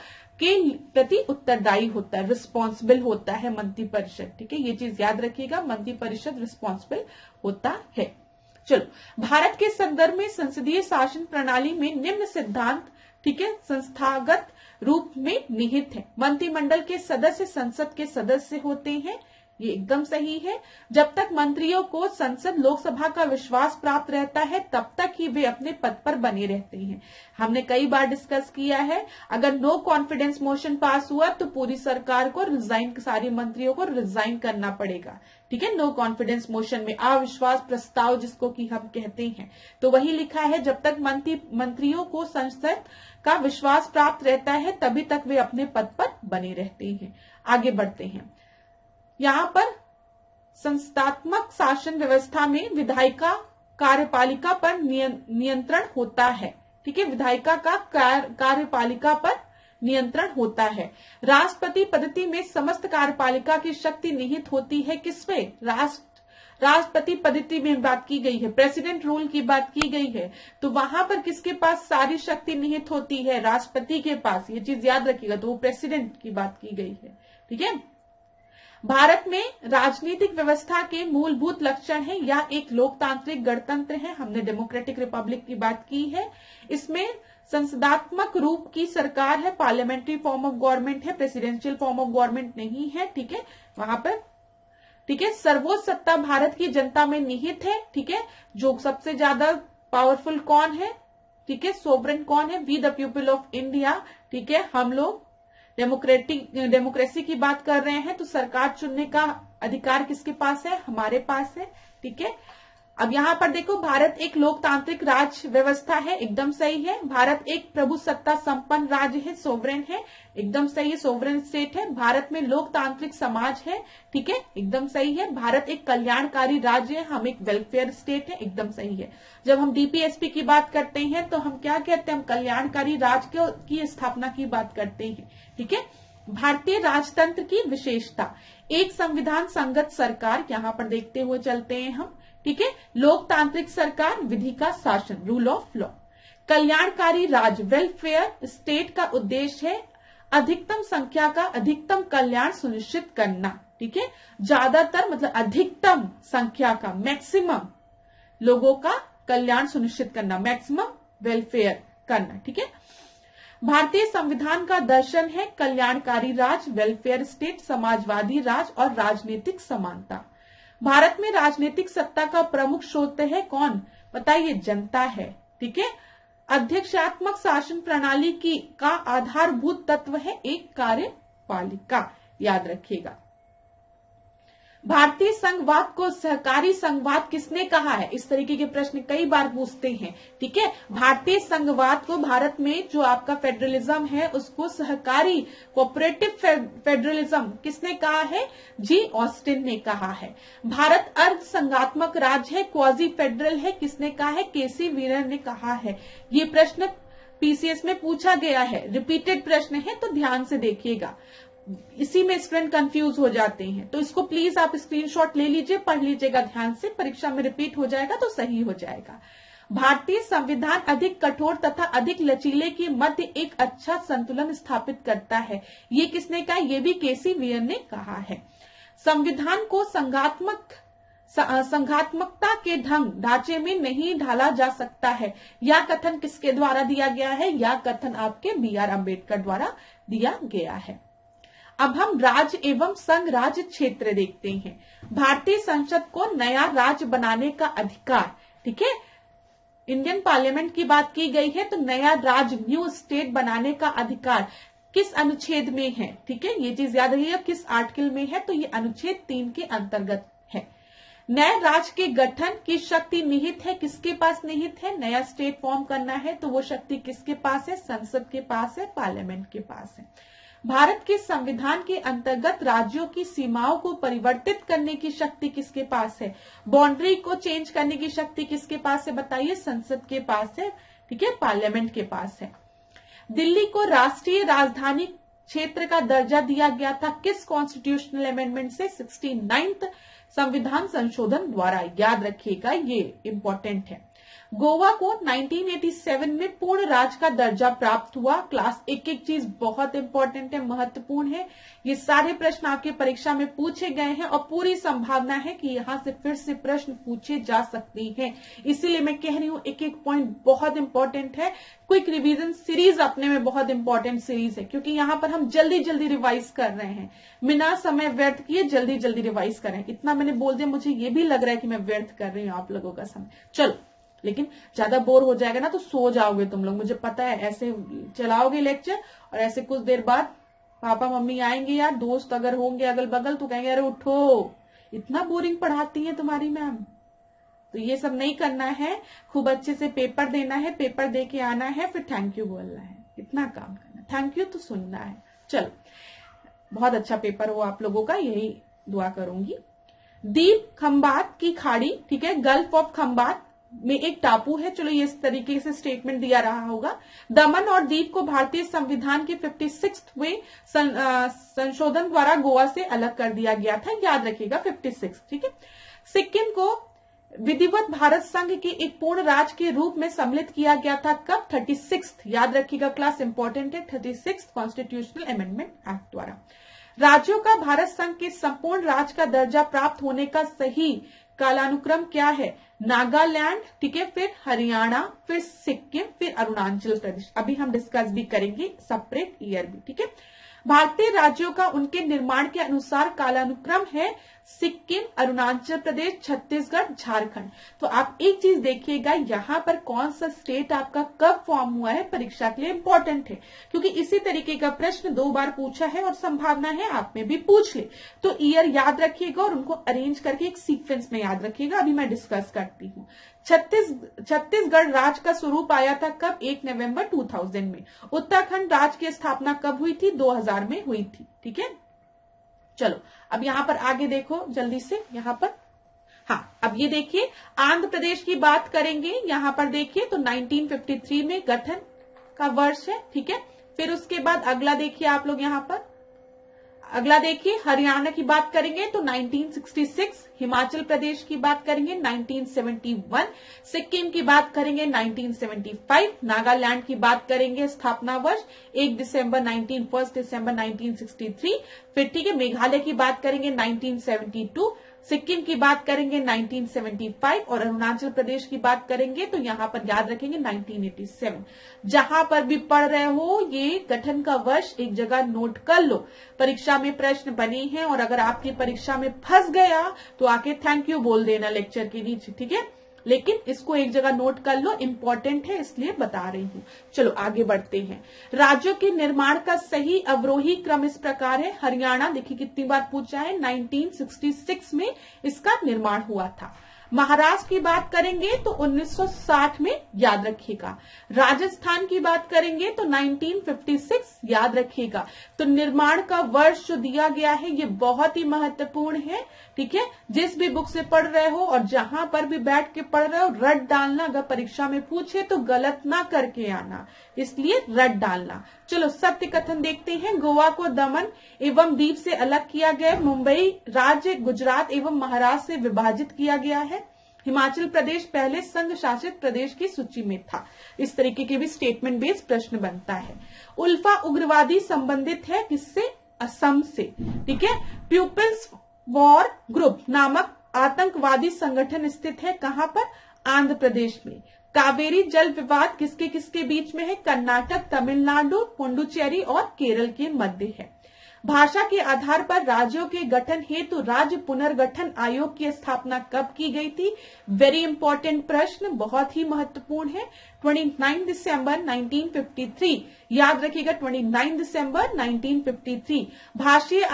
के प्रति उत्तरदायी होता है, रिस्पॉन्सिबल होता है मंत्रिपरिषद, ठीक है। ये चीज याद रखिएगा, मंत्रिपरिषद रिस्पॉन्सिबल होता है। चलो, भारत के संदर्भ में संसदीय शासन प्रणाली में निम्न सिद्धांत, ठीक है, संस्थागत रूप में निहित है। मंत्रिमंडल के सदस्य संसद के सदस्य होते हैं, ये एकदम सही है। जब तक मंत्रियों को संसद लोकसभा का विश्वास प्राप्त रहता है तब तक ही वे अपने पद पर बने रहते हैं। हमने कई बार डिस्कस किया है, अगर नो कॉन्फिडेंस मोशन पास हुआ तो पूरी सरकार को रिजाइन, सारे मंत्रियों को रिजाइन करना पड़ेगा, ठीक है। नो कॉन्फिडेंस मोशन में अविश्वास प्रस्ताव जिसको कि हम कहते हैं, तो वही लिखा है, जब तक मंत्रियों को संसद का विश्वास प्राप्त रहता है तभी तक वे अपने पद पर बने रहते हैं। आगे बढ़ते हैं। यहां पर संस्थात्मक शासन व्यवस्था में विधायिका कार्यपालिका पर नियंत्रण होता है, ठीक है। विधायिका का कार्यपालिका पर नियंत्रण होता है। राष्ट्रपति पद्धति में समस्त कार्यपालिका की शक्ति निहित होती है किसमें, राष्ट्रपति पद्धति में बात की गई है, प्रेसिडेंट रूल की बात की गई है, तो वहां पर किसके पास सारी शक्ति निहित होती है, राष्ट्रपति के पास। ये चीज याद रखिएगा, तो वो प्रेसिडेंट की बात की गई है, ठीक है। भारत में राजनीतिक व्यवस्था के मूलभूत लक्षण है, या एक लोकतांत्रिक गणतंत्र है, हमने डेमोक्रेटिक रिपब्लिक की बात की है। इसमें संसदात्मक रूप की सरकार है, पार्लियामेंट्री फॉर्म ऑफ गवर्नमेंट है, प्रेसिडेंशियल फॉर्म ऑफ गवर्नमेंट नहीं है, ठीक है, वहां पर, ठीक है। सर्वोच्च सत्ता भारत की जनता में निहित है, ठीक है। जो सबसे ज्यादा पावरफुल कौन है, ठीक है, सोवरेन कौन है, we the people of India, ठीक है। हम लोग डेमोक्रेसी की बात कर रहे हैं, तो सरकार चुनने का अधिकार किसके पास है, हमारे पास है, ठीक है। अब यहां पर देखो, भारत एक लोकतांत्रिक राज्य व्यवस्था है, एकदम सही है। भारत एक प्रभु सत्ता संपन्न राज्य है, सोवरेन है, एकदम सही है, सोवरेन स्टेट है। भारत में लोकतांत्रिक समाज है, ठीक है, एकदम सही है। भारत एक कल्याणकारी राज्य है, हम एक वेलफेयर स्टेट है, एकदम सही है। जब हम डीपीएसपी की बात करते हैं तो हम क्या कहते हैं, हम कल्याणकारी राज्य की स्थापना की बात करते हैं, ठीक है। भारतीय राजतंत्र की विशेषता, एक संविधान संगत सरकार, यहां पर देखते हुए चलते हैं हम, ठीक है। लोकतांत्रिक सरकार, विधि का शासन, रूल ऑफ लॉ। कल्याणकारी राज्य, वेलफेयर स्टेट का उद्देश्य है अधिकतम संख्या का अधिकतम कल्याण सुनिश्चित करना, ठीक है। ज्यादातर मतलब अधिकतम संख्या का, मैक्सिमम लोगों का कल्याण सुनिश्चित करना, मैक्सिमम वेलफेयर करना, ठीक है। भारतीय संविधान का दर्शन है कल्याणकारी राज्य, वेलफेयर स्टेट, समाजवादी राज्य और राजनीतिक समानता। भारत में राजनीतिक सत्ता का प्रमुख स्रोत है कौन, बताइए, जनता है, ठीक है। अध्यक्षात्मक शासन प्रणाली की का आधारभूत तत्व है एक कार्यपालिका, याद रखिएगा। भारतीय संघवाद को सहकारी संघवाद किसने कहा है, इस तरीके के प्रश्न कई बार पूछते हैं, ठीक है। भारतीय संघवाद को, भारत में जो आपका फेडरलिज्म है उसको सहकारी कोऑपरेटिव फेडरलिज्म किसने कहा है, जी ऑस्टिन ने कहा है। भारत अर्ध संघात्मक राज्य है, क्वाजी फेडरल है, किसने कहा है, केसी वीनर ने कहा है। ये प्रश्न पीसीएस में पूछा गया है, रिपीटेड प्रश्न है, तो ध्यान से देखिएगा, इसी में स्टूडेंट कंफ्यूज हो जाते हैं, तो इसको प्लीज आप स्क्रीनशॉट ले लीजिए, पढ़ लीजिएगा ध्यान से, परीक्षा में रिपीट हो जाएगा तो सही हो जाएगा। भारतीय संविधान अधिक कठोर तथा अधिक लचीले के मध्य एक अच्छा संतुलन स्थापित करता है, ये किसने कहा, ये भी केसी वीनर ने कहा है। संविधान को संघात्मकता के ढांचे में नहीं ढाला जा सकता है, यह कथन किसके द्वारा दिया गया है, यह कथन आपके BR अम्बेडकर द्वारा दिया गया है। अब हम राज्य एवं संघ राज्य क्षेत्र देखते हैं। भारतीय संसद को नया राज्य बनाने का अधिकार, ठीक है, इंडियन पार्लियामेंट की बात की गई है, तो नया राज्य, न्यू स्टेट बनाने का अधिकार किस अनुच्छेद में है, ठीक है, ये चीज याद रखिएगा, किस आर्टिकल में है, तो ये अनुच्छेद 3 के अंतर्गत है। नए राज्य के गठन की शक्ति निहित है, किसके पास निहित है, नया स्टेट फॉर्म करना है तो वो शक्ति किसके पास है, संसद के पास है, पार्लियामेंट के पास है। भारत के संविधान के अंतर्गत राज्यों की सीमाओं को परिवर्तित करने की शक्ति किसके पास है, बाउंड्री को चेंज करने की शक्ति किसके पास है, बताइए, संसद के पास है, ठीक है, पार्लियामेंट के पास है। दिल्ली को राष्ट्रीय राजधानी क्षेत्र का दर्जा दिया गया था किस कॉन्स्टिट्यूशनल अमेंडमेंट से? 69th संविधान संशोधन द्वारा। याद रखिएगा, ये इंपॉर्टेंट है। गोवा को 1987 में पूर्ण राज्य का दर्जा प्राप्त हुआ। क्लास एक एक चीज बहुत इंपॉर्टेंट है, महत्वपूर्ण है। ये सारे प्रश्न आपके परीक्षा में पूछे गए हैं और पूरी संभावना है कि यहां से फिर से प्रश्न पूछे जा सकते हैं। इसीलिए मैं कह रही हूं एक एक पॉइंट बहुत इंपॉर्टेंट है। क्विक रिवीजन सीरीज अपने में बहुत इंपॉर्टेंट सीरीज है, क्योंकि यहां पर हम जल्दी जल्दी रिवाइज कर रहे हैं, बिना समय व्यर्थ किए जल्दी जल्दी रिवाइज कर रहे हैं। इतना मैंने बोल दिया, मुझे ये भी लग रहा है कि मैं व्यर्थ कर रही हूं आप लोगों का समय। चलो, लेकिन ज्यादा बोर हो जाएगा ना तो सो जाओगे तुम लोग, मुझे पता है। ऐसे चलाओगे लेक्चर और ऐसे कुछ देर बाद पापा मम्मी आएंगे या दोस्त अगर होंगे अगल बगल तो कहेंगे अरे उठो, इतना बोरिंग पढ़ाती है तुम्हारी मैम। तो ये सब नहीं करना है, खूब अच्छे से पेपर देना है, पेपर दे के आना है, फिर थैंक यू बोलना है, इतना काम करना। थैंक यू तो सुनना है। चलो, बहुत अच्छा पेपर हो आप लोगों का, यही दुआ करूंगी। दीप खंबात की खाड़ी, ठीक है, गल्फ ऑफ खंबात में एक टापू है। चलो, ये इस तरीके से स्टेटमेंट दिया रहा होगा। दमन और दीप को भारतीय संविधान के 56वें संशोधन द्वारा गोवा से अलग कर दिया गया था। याद रखिएगा 56, ठीक है। सिक्किम को विधिवत भारत संघ के एक पूर्ण राज्य के रूप में सम्मिलित किया गया था कब? 36। याद रखिएगा क्लास, इंपॉर्टेंट है, 36 कॉन्स्टिट्यूशनल अमेंडमेंट एक्ट द्वारा। राज्यों का भारत संघ के संपूर्ण राज्य का दर्जा प्राप्त होने का सही कालानुक्रम क्या है? नागालैंड, ठीक है, फिर हरियाणा, फिर सिक्किम, फिर अरुणाचल प्रदेश। अभी हम डिस्कस भी करेंगे सेपरेट ईयर भी, ठीक है। भारतीय राज्यों का उनके निर्माण के अनुसार कालानुक्रम है सिक्किम, अरुणाचल प्रदेश, छत्तीसगढ़, झारखंड। तो आप एक चीज देखिएगा, यहां पर कौन सा स्टेट आपका कब फॉर्म हुआ है परीक्षा के लिए इंपॉर्टेंट है, क्योंकि इसी तरीके का प्रश्न 2 बार पूछा है और संभावना है आप में भी पूछ ले। तो ईयर याद रखिएगा और उनको अरेंज करके एक सीक्वेंस में याद रखिएगा। अभी मैं डिस्कस करती हूँ। छत्तीसगढ़ राज्य का स्वरूप आया था कब? 1 नवंबर 2000 में। उत्तराखंड राज्य की स्थापना कब हुई थी? 2000 में हुई थी, ठीक है। चलो, अब यहां पर आगे देखो जल्दी से, यहां पर, हाँ, अब ये देखिए आंध्र प्रदेश की बात करेंगे। यहां पर देखिए तो 1953 में गठन का वर्ष है, ठीक है। फिर उसके बाद अगला देखिए आप लोग, यहां पर अगला देखिए हरियाणा की बात करेंगे तो 1966, हिमाचल प्रदेश की बात करेंगे 1971, सिक्किम की बात करेंगे 1975, नागालैंड की बात करेंगे स्थापना वर्ष 1 दिसंबर 1963, फिर ठीक है मेघालय की बात करेंगे 1972, सिक्किम की बात करेंगे 1975 और अरुणाचल प्रदेश की बात करेंगे तो यहां पर याद रखेंगे 1987। जहां पर भी पढ़ रहे हो ये गठन का वर्ष एक जगह नोट कर लो, परीक्षा में प्रश्न बने हैं और अगर आपकी परीक्षा में फंस गया तो आके थैंक यू बोल देना लेक्चर के नीचे, ठीक है। लेकिन इसको एक जगह नोट कर लो, इंपॉर्टेंट है इसलिए बता रही हूं। चलो आगे बढ़ते हैं। राज्यों के निर्माण का सही अवरोही क्रम इस प्रकार है। हरियाणा देखिए कितनी बार पूछा है, 1966 में इसका निर्माण हुआ था। महाराष्ट्र की बात करेंगे तो 1960 में, याद रखिएगा। राजस्थान की बात करेंगे तो 1956, याद रखिएगा। तो निर्माण का वर्ष जो दिया गया है ये बहुत ही महत्वपूर्ण है, ठीक है। जिस भी बुक से पढ़ रहे हो और जहां पर भी बैठ के पढ़ रहे हो रट डालना, अगर परीक्षा में पूछे तो गलत ना करके आना, इसलिए रट डालना। चलो सत्य कथन देखते हैं। गोवा को दमन एवं दीप से अलग किया गया। मुंबई राज्य गुजरात एवं महाराष्ट्र से विभाजित किया गया है। हिमाचल प्रदेश पहले संघ शासित प्रदेश की सूची में था। इस तरीके के भी स्टेटमेंट बेस्ड प्रश्न बनता है। उल्फा उग्रवादी संबंधित है किससे? असम से, ठीक है। पीपुल्स वॉर ग्रुप नामक आतंकवादी संगठन स्थित है कहां पर? आंध्र प्रदेश में। कावेरी जल विवाद किसके किसके बीच में है? कर्नाटक, तमिलनाडु, पुडुचेरी और केरल के मध्य है। भाषा के आधार पर राज्यों के गठन हेतु राज्य पुनर्गठन आयोग की स्थापना कब की गई थी? वेरी इंपॉर्टेंट प्रश्न, बहुत ही महत्वपूर्ण है। 29 दिसंबर 1953, याद रखिएगा 29 दिसंबर 1953। भाषीय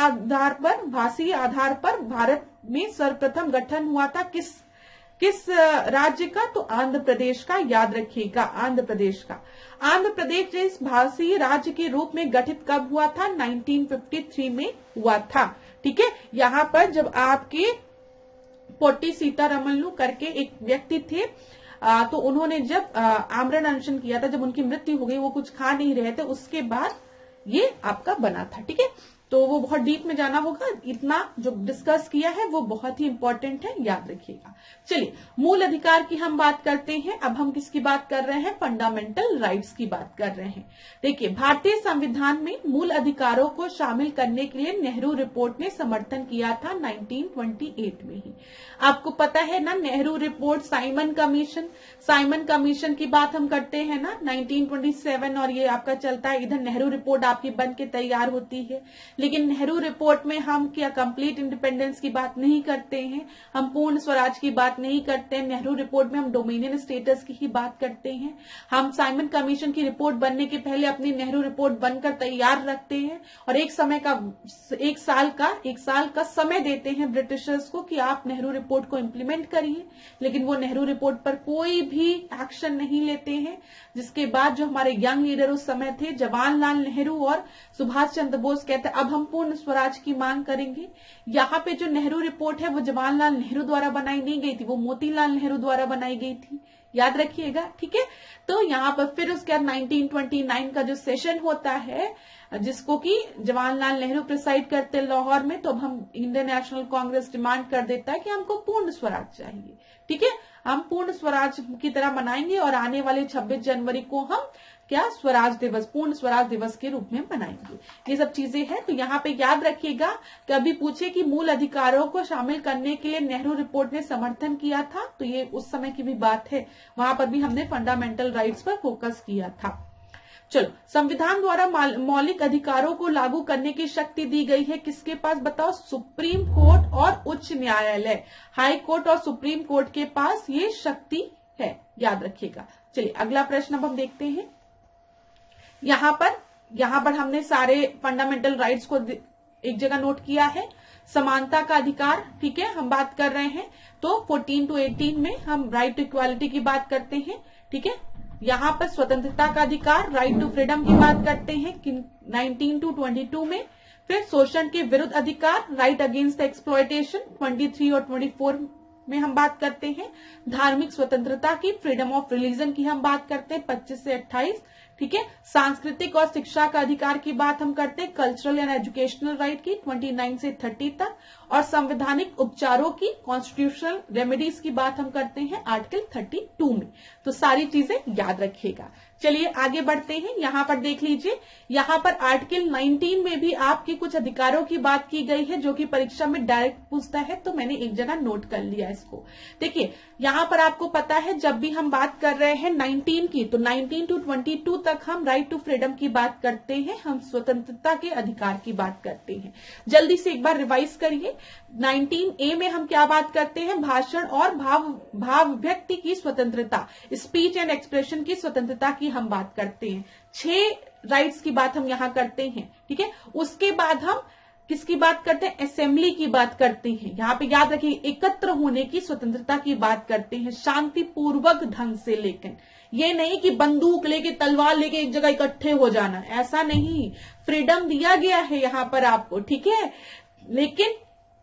आधार पर भारत में सर्वप्रथम गठन हुआ था किस राज्य का? तो आंध्र प्रदेश का, याद रखिएगा आंध्र प्रदेश का। आंध्र प्रदेश इस भाषीय राज्य के रूप में गठित कब हुआ था? 1953 में हुआ था, ठीक है। यहाँ पर जब आपके पोट्टी सीतारमनु करके एक व्यक्ति थे तो उन्होंने जब आमरण अनशन किया था, जब उनकी मृत्यु हो गई, वो कुछ खा नहीं रहे थे, उसके बाद ये आपका बना था। ठीक है, तो वो बहुत डीप में जाना होगा, इतना जो डिस्कस किया है वो बहुत ही इंपॉर्टेंट है, याद रखिएगा। चलिए, मूल अधिकार की हम बात करते हैं। अब हम किसकी बात कर रहे हैं? फंडामेंटल राइट्स की बात कर रहे हैं। देखिए, भारतीय संविधान में मूल अधिकारों को शामिल करने के लिए नेहरू रिपोर्ट ने समर्थन किया था 1928 में ही। आपको पता है ना, नेहरू रिपोर्ट, साइमन कमीशन की बात हम करते हैं ना 1927, और ये आपका चलता है। इधर नेहरू रिपोर्ट आपकी बन के तैयार होती है, लेकिन नेहरू रिपोर्ट में हम क्या कंप्लीट इंडिपेंडेंस की बात नहीं करते हैं, हम पूर्ण स्वराज की बात नहीं करते हैं। नेहरू रिपोर्ट में हम डोमिनियन स्टेटस की ही बात करते हैं। हम साइमन कमीशन की रिपोर्ट बनने के पहले अपनी नेहरू रिपोर्ट बनकर तैयार रखते हैं, और एक साल का समय देते हैं ब्रिटिशर्स को कि आप नेहरू रिपोर्ट को इम्प्लीमेंट करिए, लेकिन वो नेहरू रिपोर्ट पर कोई भी एक्शन नहीं लेते हैं। जिसके बाद जो हमारे यंग लीडर उस समय थे, जवाहरलाल नेहरू और सुभाष चंद्र बोस, कहते अब हम पूर्ण स्वराज की मांग करेंगे। यहाँ पे जो नेहरू रिपोर्ट है वो जवाहरलाल नेहरू द्वारा बनाई नहीं गई थी, वो मोतीलाल नेहरू द्वारा बनाई गई थी, याद रखिएगा। ठीक है, तो यहाँ पर फिर उसके बाद 1929 का जो सेशन होता है, जिसको कि जवाहरलाल नेहरू प्रिसाइड करते लाहौर में, तो अब हम इंडियन नेशनल कांग्रेस डिमांड कर देता है कि हमको पूर्ण स्वराज चाहिए। ठीक है, हम पूर्ण स्वराज की तरह मनाएंगे, और आने वाले 26 जनवरी को हम क्या स्वराज दिवस, पूर्ण स्वराज दिवस के रूप में मनाएंगे। ये सब चीजें हैं, तो यहाँ पे याद रखिएगा। कभी पूछे कि मूल अधिकारों को शामिल करने के लिए नेहरू रिपोर्ट ने समर्थन किया था, तो ये उस समय की भी बात है, वहां पर भी हमने फंडामेंटल राइट्स पर फोकस किया था। चलो, संविधान द्वारा मौलिक अधिकारों को लागू करने की शक्ति दी गई है किसके पास? बताओ। सुप्रीम कोर्ट और उच्च न्यायालय, हाई कोर्ट और सुप्रीम कोर्ट के पास ये शक्ति है, याद रखिएगा। चलिए, अगला प्रश्न अब हम देखते हैं। यहाँ पर हमने सारे फंडामेंटल राइट्स को एक जगह नोट किया है। समानता का अधिकार, ठीक है, हम बात कर रहे हैं, तो 14 to 18 में हम राइट टू इक्वालिटी की बात करते हैं। ठीक है, यहाँ पर स्वतंत्रता का अधिकार, राइट टू फ्रीडम की बात करते हैं 19 to 22 में। फिर शोषण के विरुद्ध अधिकार, राइट अगेंस्ट एक्सप्लॉयटेशन 23 और 24 में हम बात करते हैं। धार्मिक स्वतंत्रता की, फ्रीडम ऑफ रिलीजन की हम बात करते हैं 25 से 28। ठीक है, सांस्कृतिक और शिक्षा का अधिकार की बात हम करते हैं, कल्चरल एंड एजुकेशनल राइट की 29 से 30 तक। और संवैधानिक उपचारों की, कॉन्स्टिट्यूशनल रेमेडीज की बात हम करते हैं आर्टिकल 32 में। तो सारी चीजें याद रखिएगा। चलिए आगे बढ़ते हैं। यहाँ पर देख लीजिए, यहाँ पर आर्टिकल 19 में भी आपके कुछ अधिकारों की बात की गई है, जो कि परीक्षा में डायरेक्ट पूछता है, तो मैंने एक जगह नोट कर लिया इसको। देखिए, यहाँ पर आपको पता है, जब भी हम बात कर रहे हैं 19 की, तो 19 to 22 तक हम राइट टू फ्रीडम की बात करते हैं, हम स्वतंत्रता के अधिकार की बात करते हैं। जल्दी से एक बार रिवाइज करिए। 19A में हम क्या बात करते हैं? भाषण और भाव व्यक्ति की स्वतंत्रता, स्पीच एंड एक्सप्रेशन की स्वतंत्रता की हम बात करते हैं। 6 राइट्स की बात हम यहाँ करते हैं। ठीक है, उसके बाद हम किसकी बात करते हैं? असेंबली की बात करते हैं। यहाँ पे याद रखिए, एकत्र होने की स्वतंत्रता की बात करते हैं, शांतिपूर्वक ढंग से। लेकिन ये नहीं कि बंदूक लेके, तलवार लेके एक जगह इकट्ठे हो जाना, ऐसा नहीं। फ्रीडम दिया गया है यहाँ पर आपको, ठीक है, लेकिन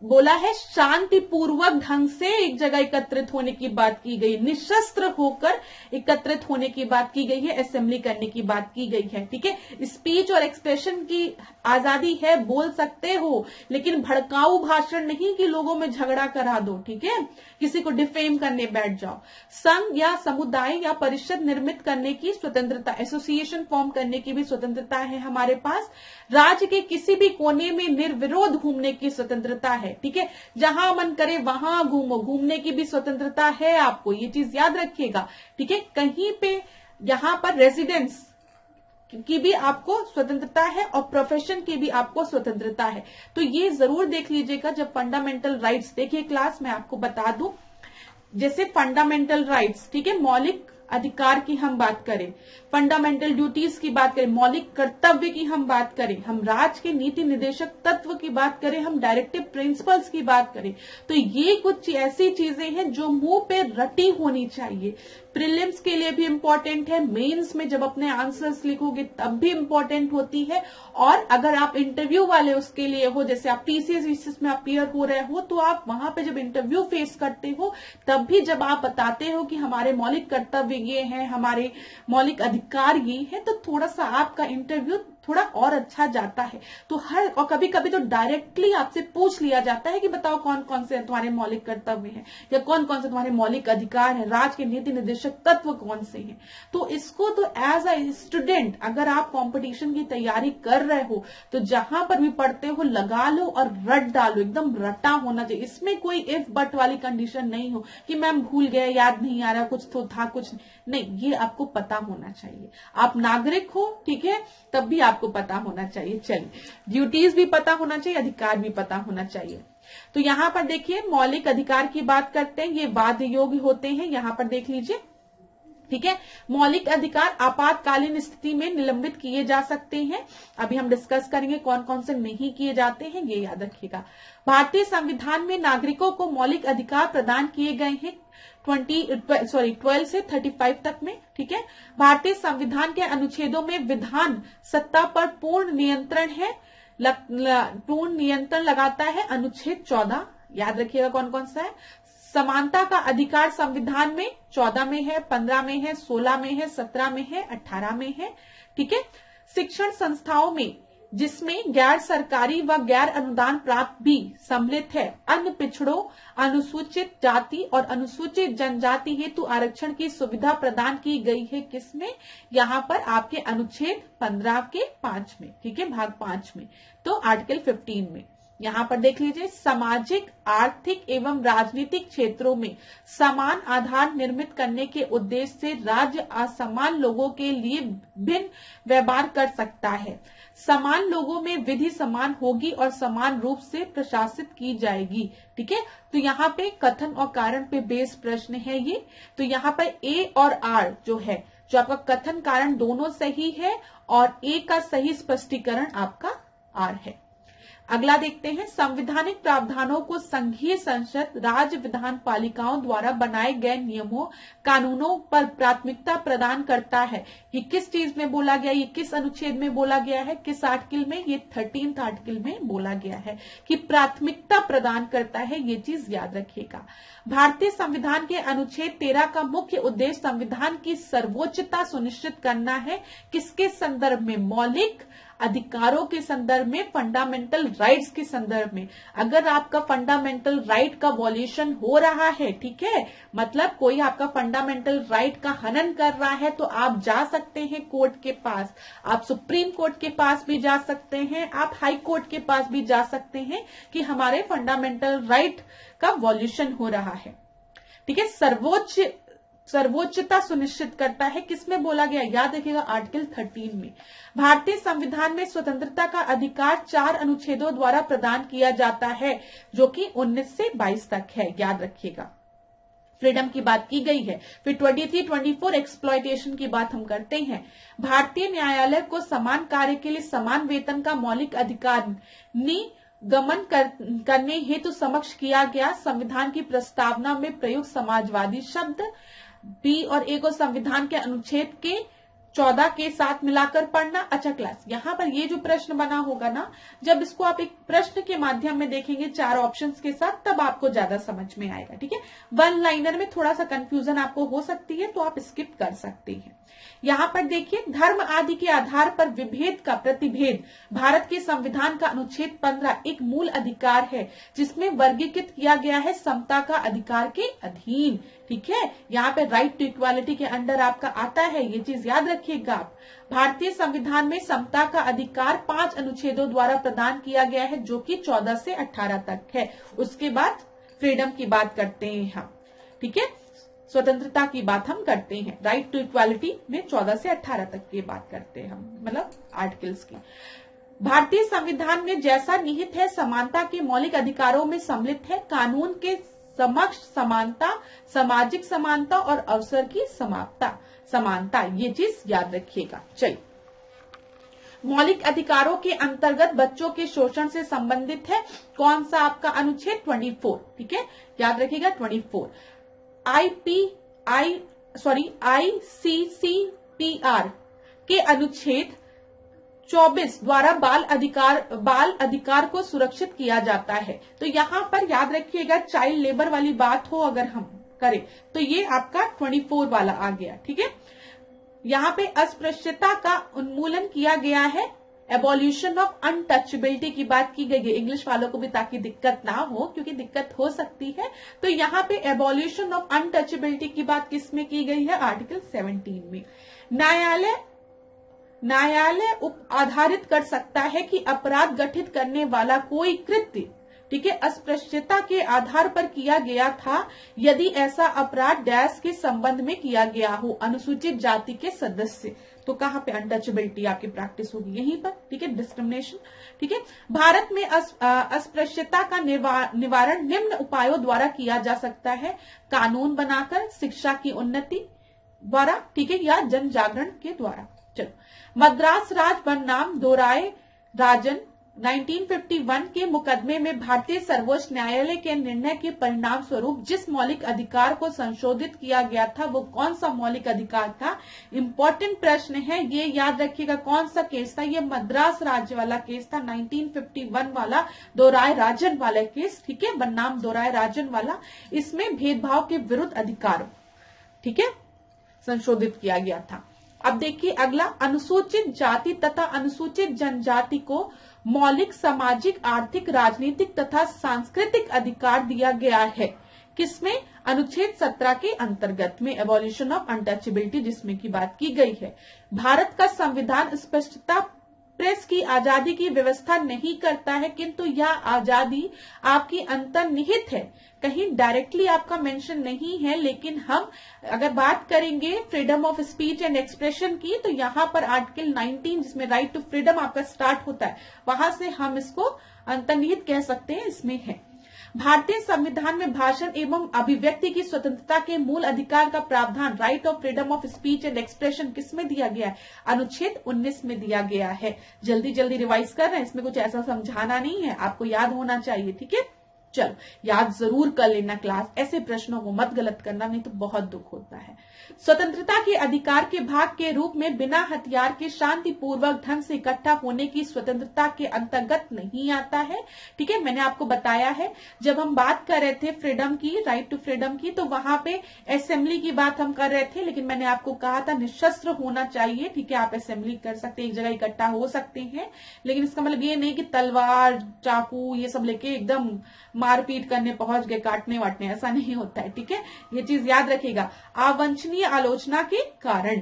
बोला है शांतिपूर्वक ढंग से एक जगह एकत्रित होने की बात की गई, निशस्त्र होकर एकत्रित होने की बात की गई है, असेंबली करने की बात की गई है। ठीक है, स्पीच और एक्सप्रेशन की आजादी है, बोल सकते हो, लेकिन भड़काऊ भाषण नहीं कि लोगों में झगड़ा करा दो। ठीक है, किसी को डिफेम करने बैठ जाओ। संघ या समुदाय या परिषद निर्मित करने की स्वतंत्रता, एसोसिएशन फॉर्म करने की भी स्वतंत्रता है हमारे पास। राज्य के किसी भी कोने में निर्विरोध घूमने की स्वतंत्रता है। ठीक है, जहां मन करे वहां घूमो, घूमने की भी स्वतंत्रता है आपको, ये चीज याद रखिएगा। ठीक है, कहीं पे यहां पर रेजिडेंस की भी आपको स्वतंत्रता है और प्रोफेशन की भी आपको स्वतंत्रता है। तो ये जरूर देख लीजिएगा जब फंडामेंटल राइट्स देखिए क्लास में आपको बता दूं, जैसे फंडामेंटल राइट्स, ठीक है, मौलिक अधिकार की हम बात करें, फंडामेंटल ड्यूटीज की बात करें, मौलिक कर्तव्य की हम बात करें, हम राज्य के नीति निर्देशक तत्व की बात करें, हम डायरेक्टिव प्रिंसिपल्स की बात करें, तो ये कुछ ऐसी चीजें हैं जो मुंह पे रटी होनी चाहिए। प्रीलिम्स के लिए भी इम्पोर्टेंट है, मेंस में जब अपने आंसर्स लिखोगे तब भी इम्पोर्टेंट होती है, और अगर आप इंटरव्यू वाले उसके लिए हो, जैसे आप टीसीएस में अपीयर हो रहे हो, तो आप वहां पे जब इंटरव्यू फेस करते हो तब भी जब आप बताते हो कि हमारे मौलिक कर्तव्य ये हैं, हमारे मौलिक अधिकार ये है, तो थोड़ा सा आपका इंटरव्यू थोड़ा और अच्छा जाता है। तो और कभी कभी तो डायरेक्टली आपसे पूछ लिया जाता है कि बताओ कौन कौन से तुम्हारे मौलिक कर्तव्य हैं या कौन कौन से तुम्हारे मौलिक अधिकार हैं, राज्य के नीति निर्देशक तत्व कौन से हैं। तो इसको तो एज अ स्टूडेंट अगर आप कंपटीशन की तैयारी कर रहे हो तो जहां पर भी पढ़ते हो लगा लो और रट डालो, एकदम रटा होना चाहिए। इसमें कोई इफ बट वाली कंडीशन नहीं हो कि मैम भूल गए, याद नहीं आ रहा, कुछ तो था कुछ नहीं, ये आपको पता होना चाहिए। आप नागरिक हो, ठीक है, तब भी आपको पता होना चाहिए। चलिए, ड्यूटीज भी पता होना चाहिए, अधिकार भी पता होना चाहिए। तो यहां पर देखिए मौलिक अधिकार की बात करते हैं, ये बाध्य योग्य होते हैं, यहां पर देख लीजिए, ठीक है। मौलिक अधिकार आपातकालीन स्थिति में निलंबित किए जा सकते हैं। अभी हम डिस्कस करेंगे कौन कौन से नहीं किए जाते हैं, ये याद रखिएगा। भारतीय संविधान में नागरिकों को मौलिक अधिकार प्रदान किए गए हैं 12 से 35 तक में, ठीक है। भारतीय संविधान के अनुच्छेदों में विधान सत्ता पर पूर्ण नियंत्रण है, पूर्ण नियंत्रण लगाता है। अनुच्छेद 14 याद रखिएगा कौन कौन सा है। समानता का अधिकार संविधान में 14 में है, 15 में है, 16 में है, 17 में है, 18 में है, ठीक है। शिक्षण संस्थाओं में जिसमें गैर सरकारी व गैर अनुदान प्राप्त भी सम्मिलित है, अन्य पिछड़ों, अनुसूचित जाति और अनुसूचित जनजाति हेतु आरक्षण की सुविधा प्रदान की गई है। किसमें? यहाँ पर आपके अनुच्छेद 15 के 5 में, ठीक है, भाग 5 में, तो आर्टिकल 15 में। यहाँ पर देख लीजिए, सामाजिक, आर्थिक एवं राजनीतिक क्षेत्रों में समान आधार निर्मित करने के उद्देश्य से राज्य असमान लोगों के लिए भिन्न व्यवहार कर सकता है। समान लोगों में विधि समान होगी और समान रूप से प्रशासित की जाएगी, ठीक है। तो यहाँ पे कथन और कारण पे बेस प्रश्न है ये। तो यहाँ पर ए और आर जो है, जो आपका कथन कारण दोनों सही है और ए का सही स्पष्टीकरण आपका आर है। अगला देखते हैं, संवैधानिक प्रावधानों को संघीय संसद, राज्य विधान पालिकाओं द्वारा बनाए गए नियमों, कानूनों पर प्राथमिकता प्रदान करता है। ये किस चीज में बोला गया, ये किस अनुच्छेद में बोला गया है, किस आर्टिकल में? ये 13th आर्टिकल में बोला गया है कि प्राथमिकता प्रदान करता है, ये चीज याद रखिएगा। भारतीय संविधान के अनुच्छेद 13 का मुख्य उद्देश्य संविधान की सर्वोच्चता सुनिश्चित करना है। किसके संदर्भ में? मौलिक अधिकारों के संदर्भ में, फंडामेंटल राइट्स के संदर्भ में। अगर आपका फंडामेंटल राइट का वॉल्यूशन हो रहा है, ठीक है, मतलब कोई आपका फंडामेंटल राइट का हनन कर रहा है, तो आप जा सकते हैं कोर्ट के पास, आप सुप्रीम कोर्ट के पास भी जा सकते हैं, आप हाई कोर्ट के पास भी जा सकते हैं कि हमारे फंडामेंटल राइट का वॉल्यूशन हो रहा है, ठीक है। सर्वोच्चता सुनिश्चित करता है, किसमें बोला गया? याद रखिएगा आर्टिकल 13 में। भारतीय संविधान में स्वतंत्रता का अधिकार 4 अनुच्छेदों द्वारा प्रदान किया जाता है, जो कि 19 से 22 तक है, याद रखिएगा। फ्रीडम की बात की गई है। फिर 23-24 एक्सप्लॉयटेशन की बात हम करते हैं। भारतीय न्यायालय को समान कार्य के लिए समान वेतन का मौलिक अधिकार गमन करने हेतु समक्ष किया गया। संविधान की प्रस्तावना में प्रयुक्त समाजवादी शब्द बी और ए को संविधान के अनुच्छेद के 14 के साथ मिलाकर पढ़ना। अच्छा क्लास, यहाँ पर ये जो प्रश्न बना होगा ना, जब इसको आप एक प्रश्न के माध्यम में देखेंगे 4 ऑप्शंस के साथ, तब आपको ज्यादा समझ में आएगा, ठीक है। 1 लाइनर में थोड़ा सा कंफ्यूजन आपको हो सकती है, तो आप स्किप कर सकते हैं। यहाँ पर देखिए, धर्म आदि के आधार पर विभेद का प्रतिभेद भारत के संविधान का अनुच्छेद 15 एक मूल अधिकार है, जिसमें वर्गीकृत किया गया है समता का अधिकार के अधीन, ठीक है। यहाँ पे राइट टू इक्वालिटी के अंडर आपका आता है, ये चीज याद रखिएगा आप। भारतीय संविधान में समता का अधिकार 5 अनुच्छेदों द्वारा प्रदान किया गया है, जो कि 14 से 18 तक है। उसके बाद फ्रीडम की बात करते हैं हम, ठीक है, स्वतंत्रता की बात हम करते हैं। राइट टू इक्वालिटी में 14 से 18 तक की बात करते हैं हम, मतलब आर्टिकल्स की। भारतीय संविधान में जैसा निहित है, समानता के मौलिक अधिकारों में सम्मिलित है। कानून के समक्ष समानता, सामाजिक समानता और अवसर की समानता, ये चीज याद रखिएगा। चलिए, मौलिक अधिकारों के अंतर्गत बच्चों के शोषण से संबंधित है कौन सा? आपका अनुच्छेद 24, ठीक है, याद रखिएगा 24। ICCPR के अनुच्छेद 24 द्वारा बाल अधिकार को सुरक्षित किया जाता है। तो यहाँ पर याद रखिएगा, चाइल्ड लेबर वाली बात हो अगर हम करें तो ये आपका 24 वाला आ गया, ठीक है। यहाँ पे अस्पृश्यता का उन्मूलन किया गया है, एबॉल्यूशन ऑफ अनटचेबिलिटी की बात की गई है, इंग्लिश वालों को भी ताकि दिक्कत ना हो, क्योंकि दिक्कत हो सकती है। तो यहाँ पे एबॉल्यूशन ऑफ अनटचेबिलिटी की बात किसमें की गई है? आर्टिकल 17 में। न्यायालय आधारित कर सकता है कि अपराध गठित करने वाला कोई कृत्य, ठीक है, अस्पृश्यता के आधार पर किया गया था यदि ऐसा अपराध डैश के संबंध में किया गया हो, अनुसूचित जाति के सदस्य। तो कहां पे अनटचेबिलिटी आपकी प्रैक्टिस होगी? यहीं पर, ठीक है, डिस्क्रिमिनेशन। ठीक है, भारत में अस्पृश्यता का निवारण निम्न उपायों द्वारा किया जा सकता है: कानून बनाकर, शिक्षा की उन्नति द्वारा, ठीक है, या जन जागरण के द्वारा। चलो, मद्रास राज बनाम दोराय राजन 1951 के मुकदमे में भारतीय सर्वोच्च न्यायालय के निर्णय के परिणाम स्वरूप जिस मौलिक अधिकार को संशोधित किया गया था वो कौन सा मौलिक अधिकार था? इंपॉर्टेंट प्रश्न है, ये याद रखिएगा। कौन सा केस था? ये मद्रास राज्य वाला केस था, 1951 वाला दोराय राजन वाला केस, ठीक है, बनाम दोराय राजन वाला। इसमें भेदभाव के विरुद्ध अधिकार, ठीक है, संशोधित किया गया था। अब देखिए अगला, अनुसूचित जाति तथा अनुसूचित जनजाति को मौलिक सामाजिक, आर्थिक, राजनीतिक तथा सांस्कृतिक अधिकार दिया गया है। किसमें? अनुच्छेद 17 के अंतर्गत में, एबॉल्यूशन ऑफ अनटचेबिलिटी जिसमें की बात की गई है। भारत का संविधान स्पष्टता प्रेस की आजादी की व्यवस्था नहीं करता है, किंतु यह आजादी आपकी अंतर्निहित है, कहीं डायरेक्टली आपका मेंशन नहीं है। लेकिन हम अगर बात करेंगे freedom of speech and expression की, तो यहाँ पर आर्टिकल 19 जिसमें राइट टू फ्रीडम आपका स्टार्ट होता है, वहां से हम इसको अंतर्निहित कह सकते हैं, इसमें है। भारतीय संविधान में भाषण एवं अभिव्यक्ति की स्वतंत्रता के मूल अधिकार का प्रावधान right of freedom of speech and expression किसमें दिया गया है? अनुच्छेद 19 में दिया गया है। जल्दी जल्दी रिवाइज कर रहे हैं, इसमें कुछ ऐसा समझाना नहीं है, आपको याद होना चाहिए, ठीक है। चलो याद जरूर कर लेना क्लास, ऐसे प्रश्नों को मत गलत करना, नहीं तो बहुत दुख होता है। स्वतंत्रता के अधिकार के भाग के रूप में बिना हथियार के शांतिपूर्वक ढंग से इकट्ठा होने की स्वतंत्रता के अंतर्गत नहीं आता है, ठीक है। मैंने आपको बताया है, जब हम बात कर रहे थे फ्रीडम की, राइट टू फ्रीडम की, तो वहां पे असेंबली की बात हम कर रहे थे, लेकिन मैंने आपको कहा था निशस्त्र होना चाहिए, ठीक है। आप असेंबली कर सकते हैं, एक जगह इकट्ठा हो सकते हैं, लेकिन इसका मतलब ये नहीं कि तलवार, चाकू ये सब लेके एकदम मारपीट करने पहुंच गए, काटने वाटने, ऐसा नहीं होता है, ठीक है। ये चीज याद रखिएगा। अवांछनीय आलोचना के कारण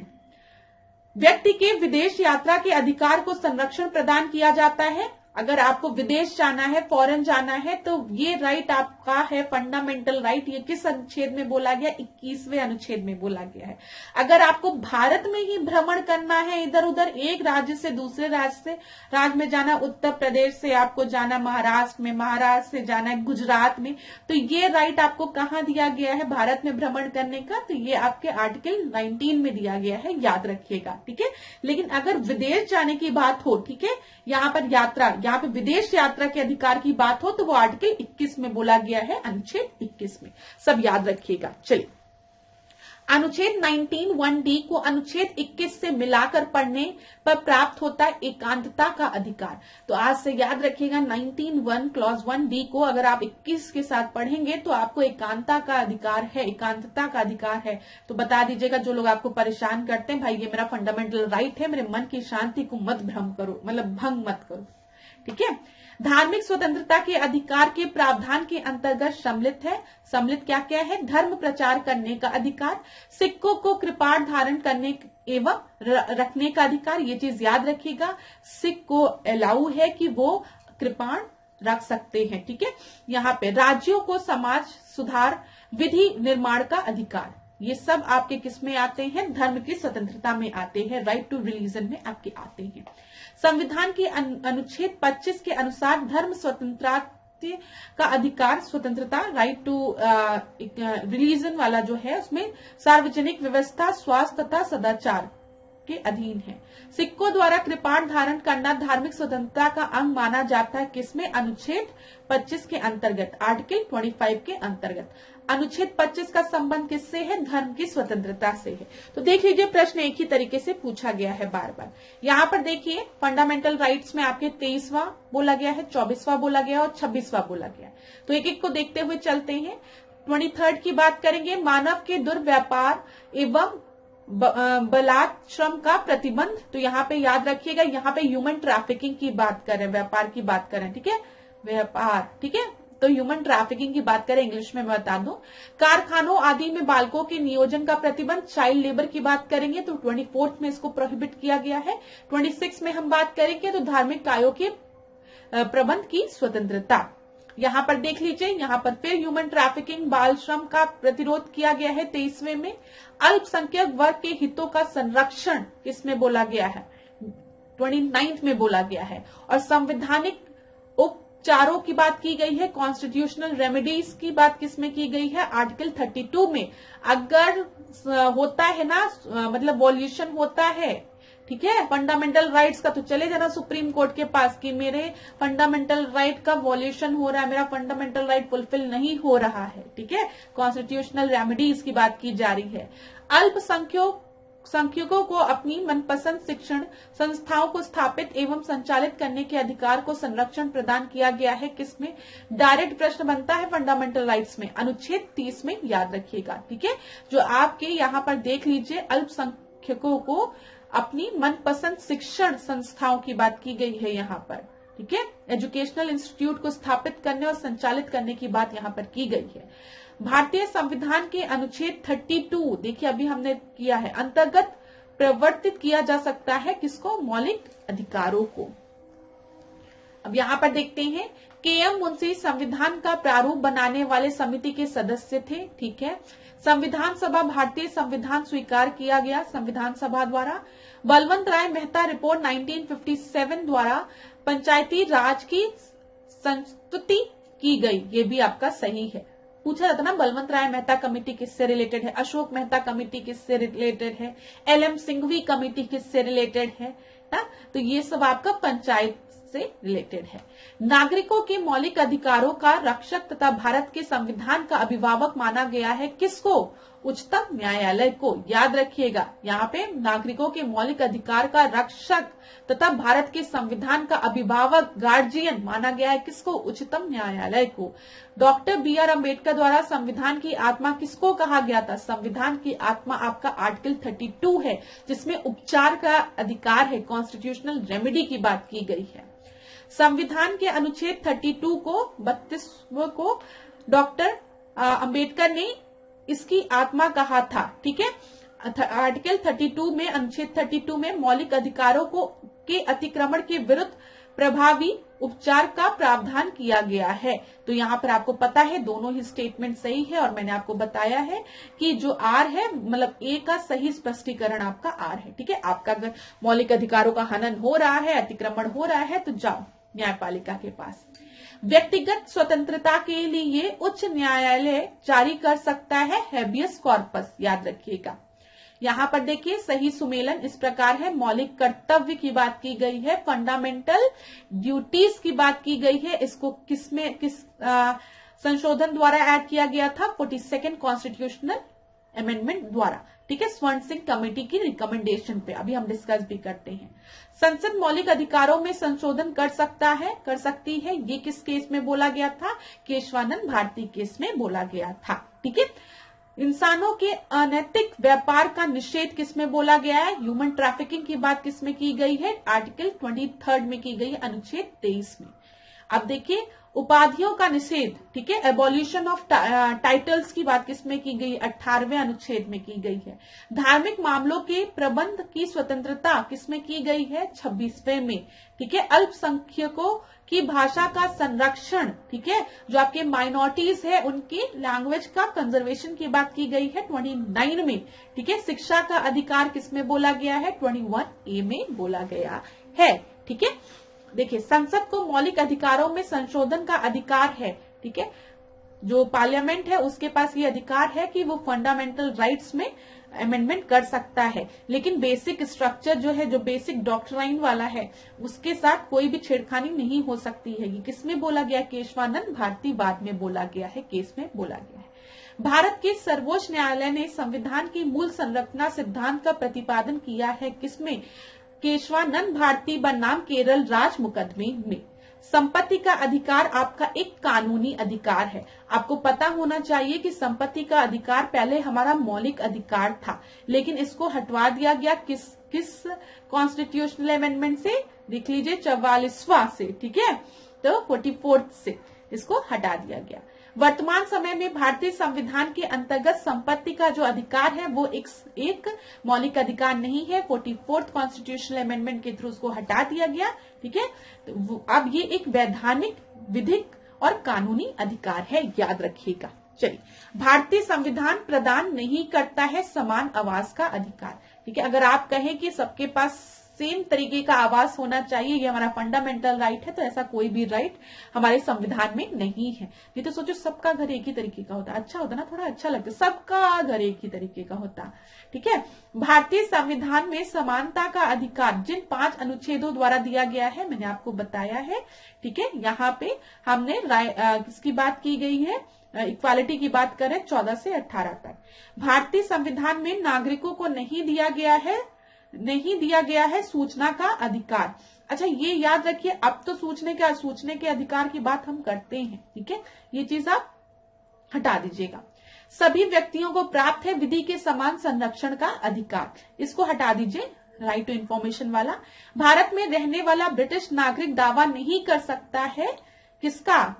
व्यक्ति के विदेश यात्रा के अधिकार को संरक्षण प्रदान किया जाता है। अगर आपको विदेश जाना है, फॉरेन जाना है, तो ये राइट आपका है फंडामेंटल राइट। ये किस अनुच्छेद में बोला गया? 21वें अनुच्छेद में बोला गया है। अगर आपको भारत में ही भ्रमण करना है, इधर उधर एक राज्य से दूसरे राज्य में जाना, उत्तर प्रदेश से आपको जाना महाराष्ट्र में, महाराष्ट्र से जाना है गुजरात में, तो ये राइट आपको कहाँ दिया गया है? भारत में भ्रमण करने का। तो ये आपके आर्टिकल 19 में दिया गया है, याद रखिएगा, ठीक है। लेकिन अगर विदेश जाने की बात हो, ठीक है, यहाँ पर यात्रा, यहाँ पे विदेश यात्रा के अधिकार की बात हो, तो वो आर्टिकल 21 में बोला गया है, अनुच्छेद 21 में, सब याद रखिएगा। चलिए, अनुच्छेद 19(1)D को अनुच्छेद 21 से मिलाकर पढ़ने पर प्राप्त होता है एकांतता का अधिकार। तो आज से याद रखिएगा 19(1) क्लॉज 1D को अगर आप 21 के साथ पढ़ेंगे तो आपको एकांतता का अधिकार है, एकांतता का अधिकार है। तो बता दीजिएगा जो लोग आपको परेशान करते हैं, भाई ये मेरा फंडामेंटल राइट है, मेरे मन की शांति को मत भ्रम करो, मतलब भंग मत करो, ठीक है। धार्मिक स्वतंत्रता के अधिकार के प्रावधान के अंतर्गत सम्मिलित है। सम्मिलित क्या क्या है? धर्म प्रचार करने का अधिकार, सिक्कों को कृपाण धारण करने एवं रखने का अधिकार, ये चीज याद रखिएगा। सिख को अलाउ है कि वो कृपाण रख सकते हैं, ठीक है। यहाँ पे राज्यों को समाज सुधार विधि निर्माण का अधिकार, ये सब आपके किस में आते हैं? धर्म की स्वतंत्रता में आते हैं, राइट टू रिलीजन में आपके आते हैं। संविधान के अनुच्छेद 25 के अनुसार धर्म स्वतंत्रता का अधिकार, स्वतंत्रता, राइट टू रिलीजन वाला जो है, उसमें सार्वजनिक व्यवस्था, स्वास्थ्य तथा सदाचार के अधीन है। सिक्कों द्वारा कृपाण धारण करना धार्मिक स्वतंत्रता का अंग माना जाता है, किसमें? अनुच्छेद 25 के अंतर्गत, आर्टिकल 25 के अंतर्गत। अनुच्छेद 25 का संबंध किससे है? धर्म की स्वतंत्रता से है। तो देख लीजिए, प्रश्न एक ही तरीके से पूछा गया है बार बार। यहाँ पर देखिए फंडामेंटल राइट्स में आपके 23वां बोला गया है, 24वां बोला गया और 26वां बोला गया। तो एक एक को देखते हुए चलते हैं। 23rd की बात करेंगे, मानव के दुर्व्यापार एवं बलात्श्रम का प्रतिबंध, तो यहाँ पे याद रखिएगा, यहाँ पे ह्यूमन ट्रैफिकिंग की बात करें, व्यापार की बात करें, ठीक है, व्यापार, ठीक है, तो ह्यूमन ट्रैफिकिंग की बात करें, इंग्लिश में मैं बता दूं। कारखानों आदि में बालकों के नियोजन का प्रतिबंध, चाइल्ड लेबर की बात करेंगे तो 24 में इसको प्रोहिबिट किया गया है। 26 में हम बात करेंगे तो धार्मिक कार्यों के प्रबंध की स्वतंत्रता। यहाँ पर देख लीजिए, यहाँ पर फिर ह्यूमन ट्रैफिकिंग, बाल श्रम का प्रतिरोध किया गया है 23वें में। अल्पसंख्यक वर्ग के हितों का संरक्षण किसमें बोला गया है, 29 में बोला गया है। और संवैधानिक उपचारों की बात की गई है, कॉन्स्टिट्यूशनल रेमेडीज की बात किसमें की गई है, आर्टिकल 32 में। अगर होता है ना, मतलब वॉल्यूशन होता है, ठीक है, फंडामेंटल राइट्स का, तो चले जाना सुप्रीम कोर्ट के पास कि मेरे फंडामेंटल राइट का वॉल्यूशन हो रहा है, मेरा फंडामेंटल राइट फुलफिल नहीं हो रहा है, ठीक है, कॉन्स्टिट्यूशनल रेमेडीज की बात की जा रही है। अल्पसंख्यकों को अपनी मनपसंद शिक्षण संस्थाओं को स्थापित एवं संचालित करने के अधिकार को संरक्षण प्रदान किया गया है, किसमें, डायरेक्ट प्रश्न बनता है फंडामेंटल राइट्स में, अनुच्छेद 30 में, याद रखिएगा, ठीक है। जो आपके यहाँ पर देख लीजिए, अल्पसंख्यकों को अपनी मनपसंद शिक्षण संस्थाओं की बात की गई है यहाँ पर, ठीक है, एजुकेशनल इंस्टीट्यूट को स्थापित करने और संचालित करने की बात यहाँ पर की गई है। भारतीय संविधान के अनुच्छेद 32, देखिए अभी हमने किया है, अंतर्गत प्रवर्तित किया जा सकता है किसको, मौलिक अधिकारों को। अब यहाँ पर देखते हैं, के.एम. मुंशी संविधान का प्रारूप बनाने वाले समिति के सदस्य थे, ठीक है। संविधान सभा, भारतीय संविधान स्वीकार किया गया संविधान सभा द्वारा। बलवंत राय मेहता रिपोर्ट 1957 द्वारा पंचायती राज की संस्तुति की गई, ये भी आपका सही है। पूछा जाता ना, बलवंत राय मेहता कमेटी किससे रिलेटेड है, अशोक मेहता कमेटी किससे रिलेटेड है, एल.एम. सिंघवी कमेटी किससे रिलेटेड है ना, तो ये सब आपका पंचायत से रिलेटेड है। नागरिकों के मौलिक अधिकारों का रक्षक तथा भारत के संविधान का अभिभावक माना गया है किसको, उच्चतम न्यायालय को। याद रखिएगा, यहाँ पे नागरिकों के मौलिक अधिकार का रक्षक तथा भारत के संविधान का अभिभावक, गार्जियन माना गया है किसको, उच्चतम न्यायालय को। Doctor B R. अम्बेडकर द्वारा संविधान की आत्मा किसको कहा गया था, संविधान की आत्मा आपका आर्टिकल 32 है, जिसमें उपचार का अधिकार है, कॉन्स्टिट्यूशनल रेमेडी की बात की गई है। संविधान के अनुच्छेद 32 को 32 को डॉक्टर अंबेडकर ने इसकी आत्मा कहा था, ठीक है। आर्टिकल 32 में, अनुच्छेद 32 में मौलिक अधिकारों को के अतिक्रमण के विरुद्ध प्रभावी उपचार का प्रावधान किया गया है। तो यहाँ पर आपको पता है दोनों ही स्टेटमेंट सही है, और मैंने आपको बताया है कि जो आर है, मतलब ए का सही स्पष्टीकरण आपका आर है, ठीक है। आपका अगर मौलिक अधिकारों का हनन हो रहा है, अतिक्रमण हो रहा है, तो जाओ न्यायपालिका के पास। व्यक्तिगत स्वतंत्रता के लिए उच्च न्यायालय जारी कर सकता है हैबियस कॉर्पस, याद रखिएगा। यहाँ पर देखिए सही सुमेलन इस प्रकार है, मौलिक कर्तव्य की बात की गई है, फंडामेंटल ड्यूटीज की बात की गई है। इसको किस संशोधन द्वारा ऐड किया गया था, 42nd कॉन्स्टिट्यूशनल अमेंडमेंट द्वारा, ठीक है, स्वर्ण सिंह कमेटी की रिकमेंडेशन पे। अभी हम डिस्कस भी करते हैं। संसद मौलिक अधिकारों में संशोधन कर सकता है, कर सकती है, ये किस केस में बोला गया था, केशवानंद भारती केस में बोला गया था, ठीक है। इंसानों के अनैतिक व्यापार का निषेध किसमें बोला गया है, ह्यूमन ट्रैफिकिंग की बात किसमें की गई है, आर्टिकल 23 में की गई है, अनुच्छेद 23 में। अब देखिए उपाधियों का निषेध, ठीक है, एबॉल्यूशन ऑफ टाइटल्स की बात किसमें की गई, 18वें अनुच्छेद में की गई है। धार्मिक मामलों के प्रबंध की स्वतंत्रता किसमें की गई है, 26वें में, ठीक है। अल्पसंख्यकों की भाषा का संरक्षण, ठीक है, जो आपके माइनॉरिटीज है उनकी लैंग्वेज का कंजर्वेशन की बात की गई है 29 में, ठीक है। शिक्षा का अधिकार किसमें बोला गया है, 21A में बोला गया है, ठीक है। देखिए संसद को मौलिक अधिकारों में संशोधन का अधिकार है, ठीक है। जो पार्लियामेंट है उसके पास ये अधिकार है कि वो फंडामेंटल राइट्स में अमेंडमेंट कर सकता है, लेकिन बेसिक स्ट्रक्चर जो है, जो बेसिक डॉक्ट्राइन वाला है, उसके साथ कोई भी छेड़खानी नहीं हो सकती है। ये किसमें बोला गया, केशवानंद भारती बाद में बोला गया है, केस में बोला गया है। भारत के सर्वोच्च न्यायालय ने संविधान की मूल संरचना सिद्धांत का प्रतिपादन किया है, किसमें, केशवानंद भारती बनाम केरल राज मुकदमे में। संपत्ति का अधिकार आपका एक कानूनी अधिकार है। आपको पता होना चाहिए कि संपत्ति का अधिकार पहले हमारा मौलिक अधिकार था, लेकिन इसको हटवा दिया गया किस कॉन्स्टिट्यूशनल अमेंडमेंट से? देख लीजिए 44वां से, ठीक है, तो 44th से इसको हटा दिया गया। वर्तमान समय में भारतीय संविधान के अंतर्गत संपत्ति का जो अधिकार है वो एक मौलिक अधिकार नहीं है। 44th कॉन्स्टिट्यूशनल अमेंडमेंट के थ्रू उसको हटा दिया गया, ठीक है। तो अब ये एक वैधानिक, विधिक और कानूनी अधिकार है, याद रखिएगा। चलिए, भारतीय संविधान प्रदान नहीं करता है समान आवास का अधिकार, ठीक है। अगर आप कहें कि सबके पास सेम तरीके का आवास होना चाहिए, ये हमारा फंडामेंटल राइट है, तो ऐसा कोई भी राइट हमारे संविधान में नहीं है। ये तो सोचो सबका घर एक ही तरीके का होता, अच्छा होता ना, थोड़ा अच्छा लगता, सबका घर एक ही तरीके का होता, ठीक है। भारतीय संविधान में समानता का अधिकार जिन 5 अनुच्छेदों द्वारा दिया गया है, मैंने आपको बताया है, ठीक है। यहाँ पे हमने किसकी बात की गई है? इक्वालिटी की बात करें 14 से 18 तक। भारतीय संविधान में नागरिकों को नहीं दिया गया है सूचना का अधिकार। अच्छा, ये याद रखिए, अब तो सूचने के अधिकार की बात हम करते हैं, ठीक है, ये चीज आप हटा दीजिएगा। सभी व्यक्तियों को प्राप्त है विधि के समान संरक्षण का अधिकार, इसको हटा दीजिए, राइट टू इंफॉर्मेशन वाला। भारत में रहने वाला ब्रिटिश नागरिक दावा नहीं कर सकता है किसका?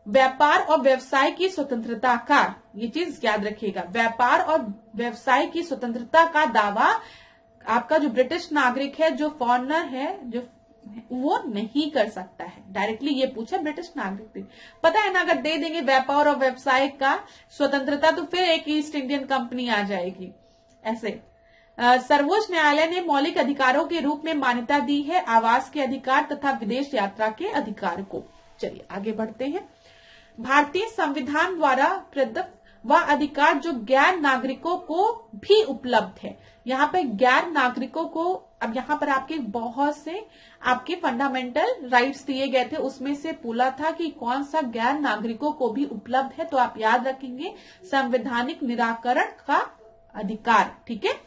व्यापार और व्यवसाय की स्वतंत्रता का। ये चीज याद रखिएगा, व्यापार और व्यवसाय की स्वतंत्रता का दावा आपका जो ब्रिटिश नागरिक है, जो फॉरेनर है, जो वो नहीं कर सकता है। डायरेक्टली ये पूछा ब्रिटिश नागरिक, पता है ना, अगर दे देंगे व्यापार और व्यवसाय का स्वतंत्रता तो फिर एक ईस्ट इंडियन कंपनी आ जाएगी। ऐसे सर्वोच्च न्यायालय ने मौलिक अधिकारों के रूप में मान्यता दी है आवास के अधिकार तथा विदेश यात्रा के अधिकार को। चलिए आगे बढ़ते हैं। भारतीय संविधान द्वारा प्रदत्त वह अधिकार जो गैर नागरिकों को भी उपलब्ध है। यहाँ पे गैर नागरिकों को, अब यहाँ पर आपके बहुत से आपके फंडामेंटल राइट्स दिए गए थे, उसमें से बोला था कि कौन सा गैर नागरिकों को भी उपलब्ध है, तो आप याद रखेंगे संवैधानिक निराकरण का अधिकार, ठीक है।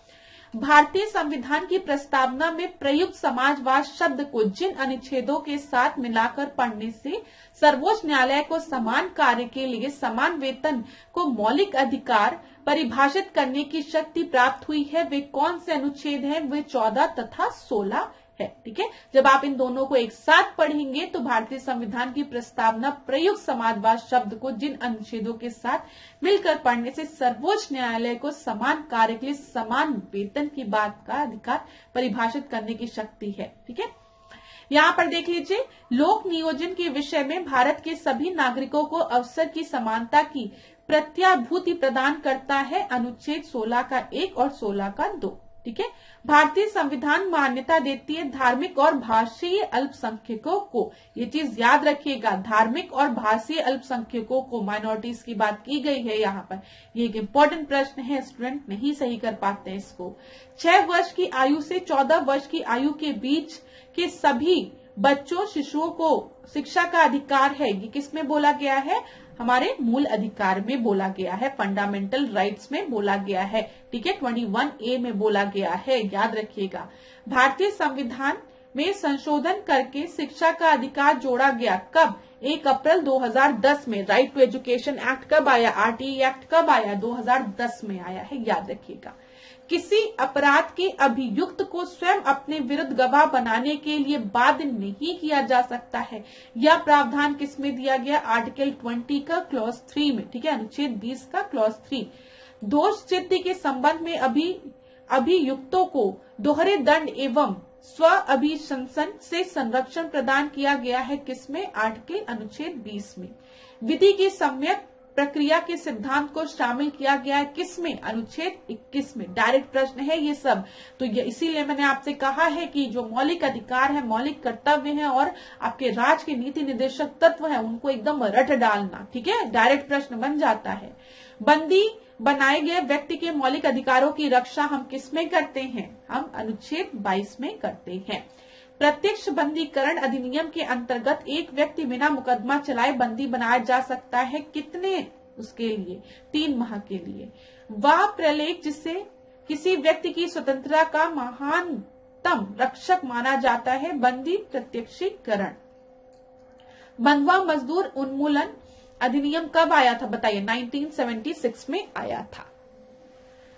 भारतीय संविधान की प्रस्तावना में प्रयुक्त समाजवाद शब्द को जिन अनुच्छेदों के साथ मिलाकर पढ़ने से सर्वोच्च न्यायालय को समान कार्य के लिए समान वेतन को मौलिक अधिकार परिभाषित करने की शक्ति प्राप्त हुई है, वे कौन से अनुच्छेद हैं? वे 14 तथा 16 है, ठीक है। जब आप इन दोनों को एक साथ पढ़ेंगे तो भारतीय संविधान की प्रस्तावना प्रयुक्त समाजवाद शब्द को जिन अनुच्छेदों के साथ मिलकर पढ़ने से सर्वोच्च न्यायालय को समान कार्य के लिए समान वेतन की बात का अधिकार परिभाषित करने की शक्ति है, ठीक है। यहाँ पर देख लीजिए, लोक नियोजन के विषय में भारत के सभी नागरिकों को अवसर की समानता की प्रत्याभूति प्रदान करता है, अनुच्छेद 16 का 1 और 16 का 2, ठीक है। भारतीय संविधान मान्यता देती है धार्मिक और भाषीय अल्पसंख्यकों को, ये चीज याद रखिएगा, धार्मिक और भाषीय अल्पसंख्यकों को, माइनॉरिटीज की बात की गई है यहाँ पर। ये एक इम्पोर्टेंट प्रश्न है, स्टूडेंट नहीं सही कर पाते हैं इसको। 6 वर्ष की आयु से 14 वर्ष की आयु के बीच के सभी बच्चों, शिशुओं को शिक्षा का अधिकार है। ये किसमें बोला गया है? हमारे मूल अधिकार में बोला गया है, फंडामेंटल राइट्स में बोला गया है, ठीक है, 21A में बोला गया है, याद रखिएगा। भारतीय संविधान में संशोधन करके शिक्षा का अधिकार जोड़ा गया, कब? 1 अप्रैल 2010 में। राइट टू एजुकेशन एक्ट कब आया? RTE एक्ट कब आया? 2010 में आया है, याद रखिएगा। किसी अपराध के अभियुक्त को स्वयं अपने विरुद्ध गवाह बनाने के लिए बाध्य नहीं किया जा सकता है। यह प्रावधान किसमें दिया गया? आर्टिकल 20 का क्लॉज 3 में, ठीक है, अनुच्छेद 20 का क्लॉज 3। दोष सिद्धि के संबंध में अभियुक्तों को दोहरे दंड एवं स्व अभिशंसन से संरक्षण प्रदान किया गया है, किसमें? आर्टिकल अनुच्छेद 20 में। विधि की सम्यक प्रक्रिया के सिद्धांत को शामिल किया गया है, किसमें? अनुच्छेद 21 में। डायरेक्ट प्रश्न है ये सब, तो ये इसीलिए मैंने आपसे कहा है कि जो मौलिक अधिकार है, मौलिक कर्तव्य है और आपके राज्य के नीति निर्देशक तत्व है, उनको एकदम रट डालना, ठीक है, डायरेक्ट प्रश्न बन जाता है। बंदी बनाए गए व्यक्ति के मौलिक अधिकारों की रक्षा हम किसमें करते हैं? हम अनुच्छेद 22 में करते हैं। प्रत्यक्ष बंदीकरण अधिनियम के अंतर्गत एक व्यक्ति बिना मुकदमा चलाए बंदी बनाया जा सकता है, कितने? उसके लिए 3 माह के लिए। वह प्रलेख जिससे किसी व्यक्ति की स्वतंत्रता का महानतम रक्षक माना जाता है, बंदी प्रत्यक्षीकरण। बंधुआ मजदूर उन्मूलन अधिनियम कब आया था बताइए? 1976 में आया था।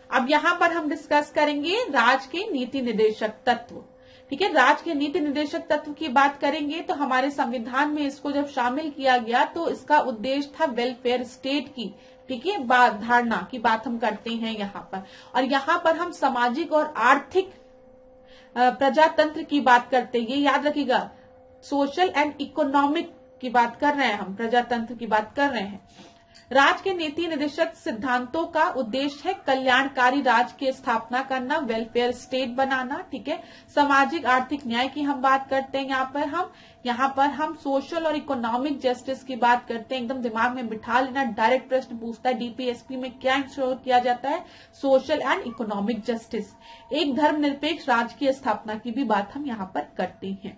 अब यहां पर हम डिस्कस करेंगे राज्य के नीति निर्देशक तत्व। ठीक है, राज्य के नीति निर्देशक तत्व की बात करेंगे तो हमारे संविधान में इसको जब शामिल किया गया तो इसका उद्देश्य था वेलफेयर स्टेट की, ठीक है, धारणा की बात हम करते हैं यहाँ पर। और यहाँ पर हम सामाजिक और आर्थिक प्रजातंत्र की बात करते हैं, ये याद रखिएगा, सोशल एंड इकोनॉमिक की बात कर रहे हैं हम, प्रजातंत्र की बात कर रहे हैं। राज्य के नीति निर्देशक सिद्धांतों का उद्देश्य है कल्याणकारी राज्य की स्थापना करना, वेलफेयर स्टेट बनाना, ठीक है। सामाजिक आर्थिक न्याय की हम बात करते हैं, यहाँ पर हम सोशल और इकोनॉमिक जस्टिस की बात करते हैं। एकदम दिमाग में बिठा लेना, डायरेक्ट प्रश्न पूछता है डीपीएसपी में क्या इंश्योर किया जाता है? Social and economic justice. एक धर्मनिरपेक्ष राज्य की स्थापना की भी बात हम यहाँ पर करते हैं।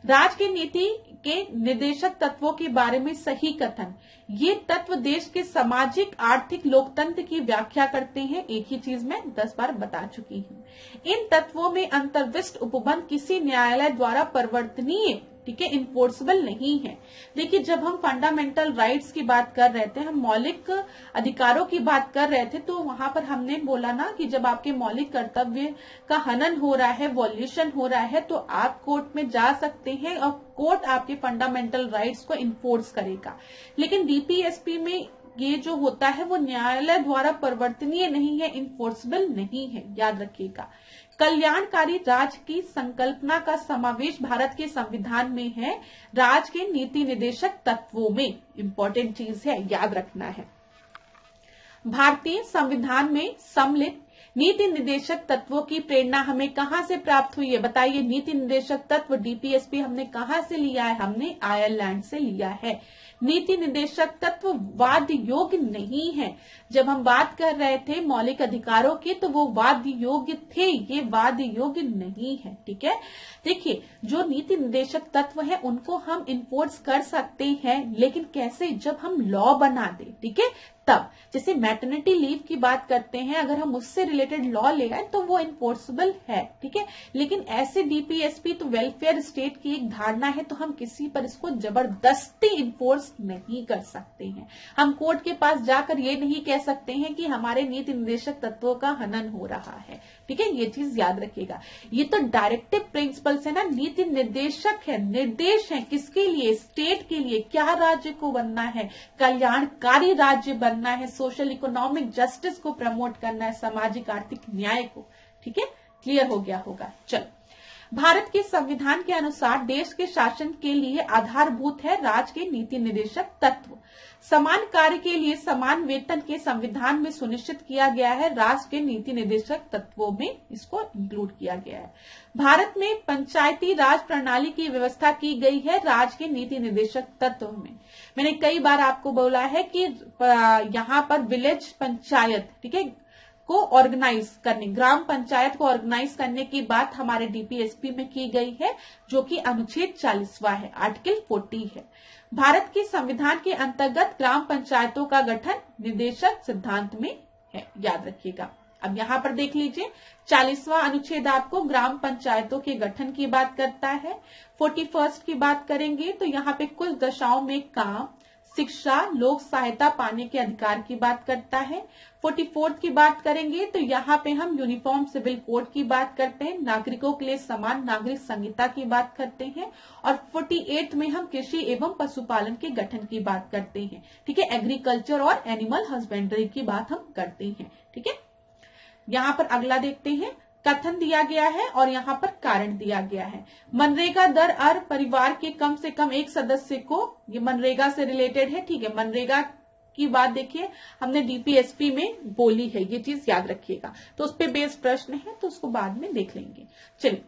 राज्य की नीति के निर्देशक तत्वों के बारे में सही कथन, ये तत्व देश के सामाजिक आर्थिक लोकतंत्र की व्याख्या करते हैं। एक ही चीज मैं 10 बार बता चुकी हूँ। इन तत्वों में अंतर्विष्ट उपबंध किसी न्यायालय द्वारा परिवर्तनीय, ठीक है, इन्फोर्सेबल नहीं है। देखिए, जब हम फंडामेंटल राइट्स की बात कर रहे थे, हम मौलिक अधिकारों की बात कर रहे थे, तो वहां पर हमने बोला ना कि जब आपके मौलिक कर्तव्य का हनन हो रहा है, वॉल्यूशन हो रहा है, तो आप कोर्ट में जा सकते हैं और कोर्ट आपके फंडामेंटल राइट्स को इन्फोर्स करेगा। लेकिन डीपीएसपी में ये जो होता है वो न्यायालय द्वारा परिवर्तनीय नहीं है, इन्फोर्सेबल नहीं है, याद रखिएगा। कल्याणकारी राज्य की संकल्पना का समावेश भारत के संविधान में है, राज्य के नीति निर्देशक तत्वों में। इंपॉर्टेंट चीज है, याद रखना है। भारतीय संविधान में सम्मिलित नीति निर्देशक तत्वों की प्रेरणा हमें कहां से प्राप्त हुई है बताइए? नीति निर्देशक तत्व डीपीएसपी हमने कहां से लिया है? हमने आयरलैंड से लिया है। नीति निर्देशक तत्व वाद योग्य नहीं है। जब हम बात कर रहे थे मौलिक अधिकारों की, तो वो वाद योग्य थे, ये वाद योग्य नहीं है, ठीक है। देखिए, जो नीति निर्देशक तत्व है उनको हम इन्फोर्स कर सकते हैं, लेकिन कैसे? जब हम लॉ बना दे, ठीक है, तब। जैसे मैटरनिटी लीव की बात करते हैं, अगर हम उससे रिलेटेड लॉ ले आए तो वो इन्फोर्सेबल है, ठीक है। लेकिन ऐसे डीपीएसपी तो वेलफेयर स्टेट की एक धारणा है, तो हम किसी पर इसको जबरदस्ती इन्फोर्स नहीं कर सकते हैं। हम कोर्ट के पास जाकर ये नहीं कह सकते हैं कि हमारे नीति निर्देशक तत्वों का हनन हो रहा है, ठीक है। ये चीज याद रखिएगा। ये तो डायरेक्टिव प्रिंसिपल्स है ना, नीति निर्देशक है, निर्देश है किसके लिए? स्टेट के लिए। क्या राज्य को बनना है? कल्याणकारी राज्य बनना है, सोशल इकोनॉमिक जस्टिस को प्रमोट करना है, सामाजिक आर्थिक न्याय को, ठीक है। क्लियर हो गया होगा। चलो, भारत के संविधान के अनुसार देश के शासन के लिए आधारभूत है राज्य के नीति निर्देशक तत्व। समान कार्य के लिए समान वेतन के संविधान में सुनिश्चित किया गया है, राज्य के नीति निर्देशक तत्वों में इसको इंक्लूड किया गया है। भारत में पंचायती राज प्रणाली की व्यवस्था की गई है राज्य के नीति निर्देशक तत्व में। मैंने कई बार आपको बोला है कि यहाँ पर विलेज पंचायत, ठीक है, को ऑर्गेनाइज करने, ग्राम पंचायत को ऑर्गेनाइज करने की बात हमारे डीपीएसपी में की गई है, जो कि अनुच्छेद 40वां है, आर्टिकल 40 है। भारत के संविधान के अंतर्गत ग्राम पंचायतों का गठन निर्देशक सिद्धांत में है, याद रखिएगा। अब यहाँ पर देख लीजिए, 40वां अनुच्छेद आपको ग्राम पंचायतों के गठन की बात करता है। 41 की बात करेंगे तो यहाँ पे कुछ दशाओं में काम, शिक्षा, लोक सहायता पाने के अधिकार की बात करता है। 44 की बात करेंगे तो यहाँ पे हम यूनिफॉर्म सिविल कोड की बात करते हैं, नागरिकों के लिए समान नागरिक संहिता की बात करते हैं। और 48 में हम कृषि एवं पशुपालन के गठन की बात करते हैं, ठीक है, एग्रीकल्चर और एनिमल हस्बेंड्री की बात हम करते हैं, ठीक है। यहाँ पर अगला देखते हैं, कथन दिया गया है और यहाँ पर कारण दिया गया है। मनरेगा दर हर परिवार के कम से कम एक सदस्य को, ये मनरेगा से रिलेटेड है, ठीक है। मनरेगा की बात देखिए हमने डीपीएसपी में बोली है, ये चीज याद रखिएगा। तो उस पे बेस्ड प्रश्न है, तो उसको बाद में देख लेंगे। चलिए,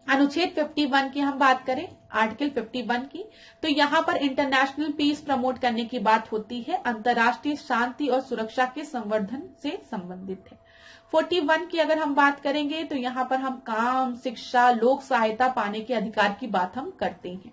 अनुच्छेद 51 की हम बात करें, आर्टिकल 51 की, तो यहाँ पर इंटरनेशनल पीस प्रमोट करने की बात होती है, अंतर्राष्ट्रीय शांति और सुरक्षा के संवर्धन से संबंधित है। 41 की अगर हम बात करेंगे तो यहाँ पर हम काम, शिक्षा, लोक सहायता पाने के अधिकार की बात हम करते हैं।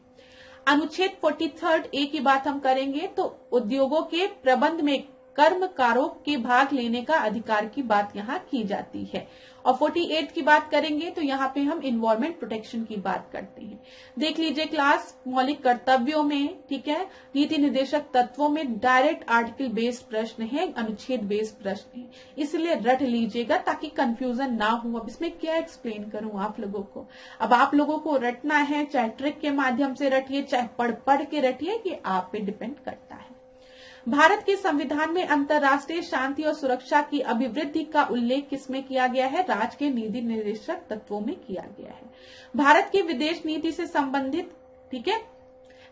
अनुच्छेद 43 ए की बात हम करेंगे तो उद्योगों के प्रबंध में कर्मकारों के भाग लेने का अधिकार की बात यहाँ की जाती है। और 48 की बात करेंगे तो यहाँ पे हम इन्वायरमेंट प्रोटेक्शन की बात करते हैं। देख लीजिए क्लास, मौलिक कर्तव्यों में, ठीक है, नीति निर्देशक तत्वों में डायरेक्ट आर्टिकल बेस्ड प्रश्न है, अनुच्छेद बेस्ड प्रश्न है, इसलिए रट लीजिएगा ताकि कंफ्यूजन ना हो। अब इसमें क्या एक्सप्लेन करूं आप लोगों को, अब आप लोगों को रटना है, चाहे ट्रिक के माध्यम से रटिए, चाहे पढ़ के रटिए, ये आप पे डिपेंड करता है। भारत के संविधान में अंतर्राष्ट्रीय शांति और सुरक्षा की अभिवृद्धि का उल्लेख किसमें किया गया है? राज्य के नीति निर्देशक तत्वों में किया गया है। भारत की विदेश नीति से संबंधित, ठीक है,